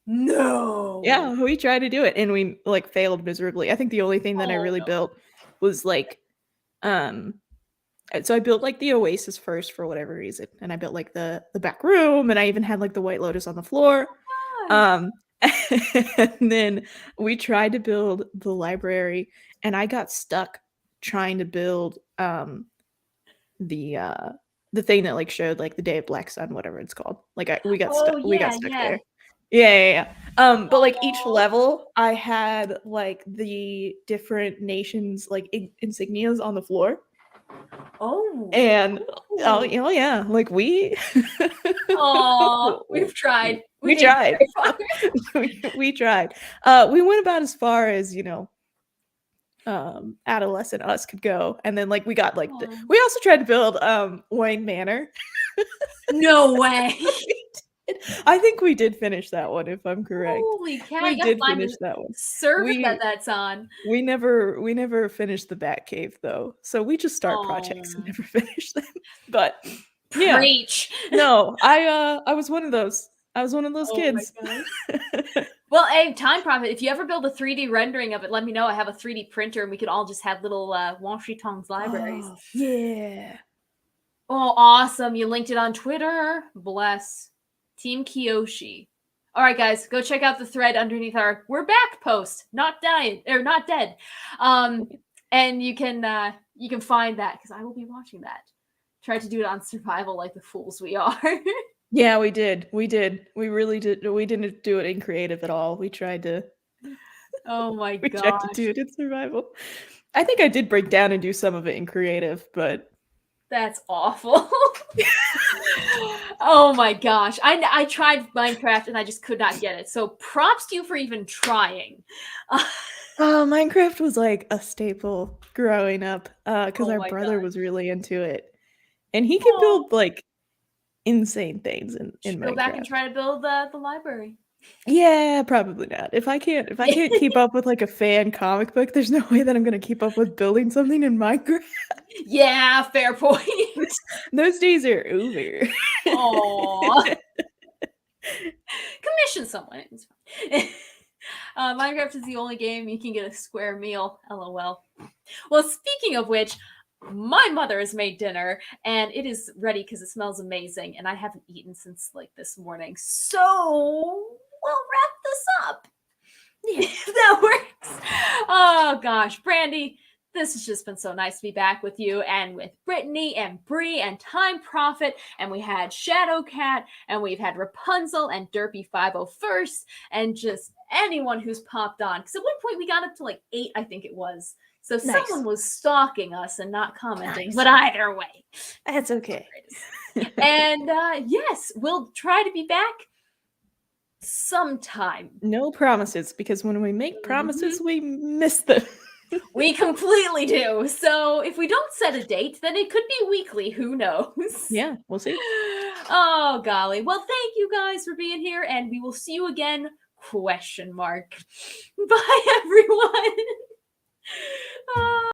No. Yeah, we tried to do it, and we like failed miserably. I think the only thing that I really built was like so I built like the oasis first for whatever reason, and I built like the back room, and I even had like the White Lotus on the floor. And then we tried to build the library, and I got stuck trying to build the thing that like showed like the Day of Black Sun, whatever it's called. Like we got stuck. We got stuck there. Yeah. But like each level, I had like the different nations like insignias on the floor. And yeah, like we we've tried. We tried. We tried. We went about as far as, you know, adolescent us could go, and then like we got like we also tried to build Wayne Manor. No way. I think we did finish that one, if I'm correct. Holy cow! We did finish that one. Service that's on. We never finished the Batcave though, so we just start projects and never finish them. But yeah, preach. No, I was one of those. I was one of those kids. Well, hey, Time Prophet, if you ever build a 3D rendering of it, let me know. I have a 3D printer, and we could all just have little Washi Tongs libraries. Yeah. Oh, awesome! You linked it on Twitter. Bless. Team Kyoshi. All right, guys, go check out the thread underneath our "We're Back" post. Not dying or not dead. And you can find that, because I will be watching that. Tried to do it on survival like the fools we are. Yeah, we did. We really did. We didn't do it in creative at all. We tried to. Oh my god. We tried to do it in survival. I think I did break down and do some of it in creative, but. That's awful. Oh my gosh. I tried Minecraft and I just could not get it. So props to you for even trying. Minecraft was like a staple growing up because our brother was really into it. And he could build like insane things in Minecraft. Go back and try to build the library. Yeah, probably not. If I can't keep up with like a fan comic book, there's no way that I'm gonna keep up with building something in Minecraft. Yeah, fair point. Those days are over. Aww. Commission someone. It's fine. Minecraft is the only game you can get a square meal. LOL. Well, speaking of which, my mother has made dinner and it is ready because it smells amazing. And I haven't eaten since like this morning. So we'll wrap this up. Yeah, if that works. Oh gosh, Brandi, this has just been so nice to be back with you and with Brittany and Bree and Time Prophet. And we had Shadowcat and we've had Rapunzel and Derpy 501st and just anyone who's popped on. Because at one point we got up to like 8, I think it was. So Nice. someone was stalking us and not commenting. Nice. But either way, That's okay. and yes, we'll try to be back sometime. No promises, because when we make promises, we miss them. We completely do. So if we don't set a date, then it could be weekly. Who knows? Yeah, we'll see. Oh, golly. Well, thank you guys for being here, and we will see you again, ? Bye, everyone.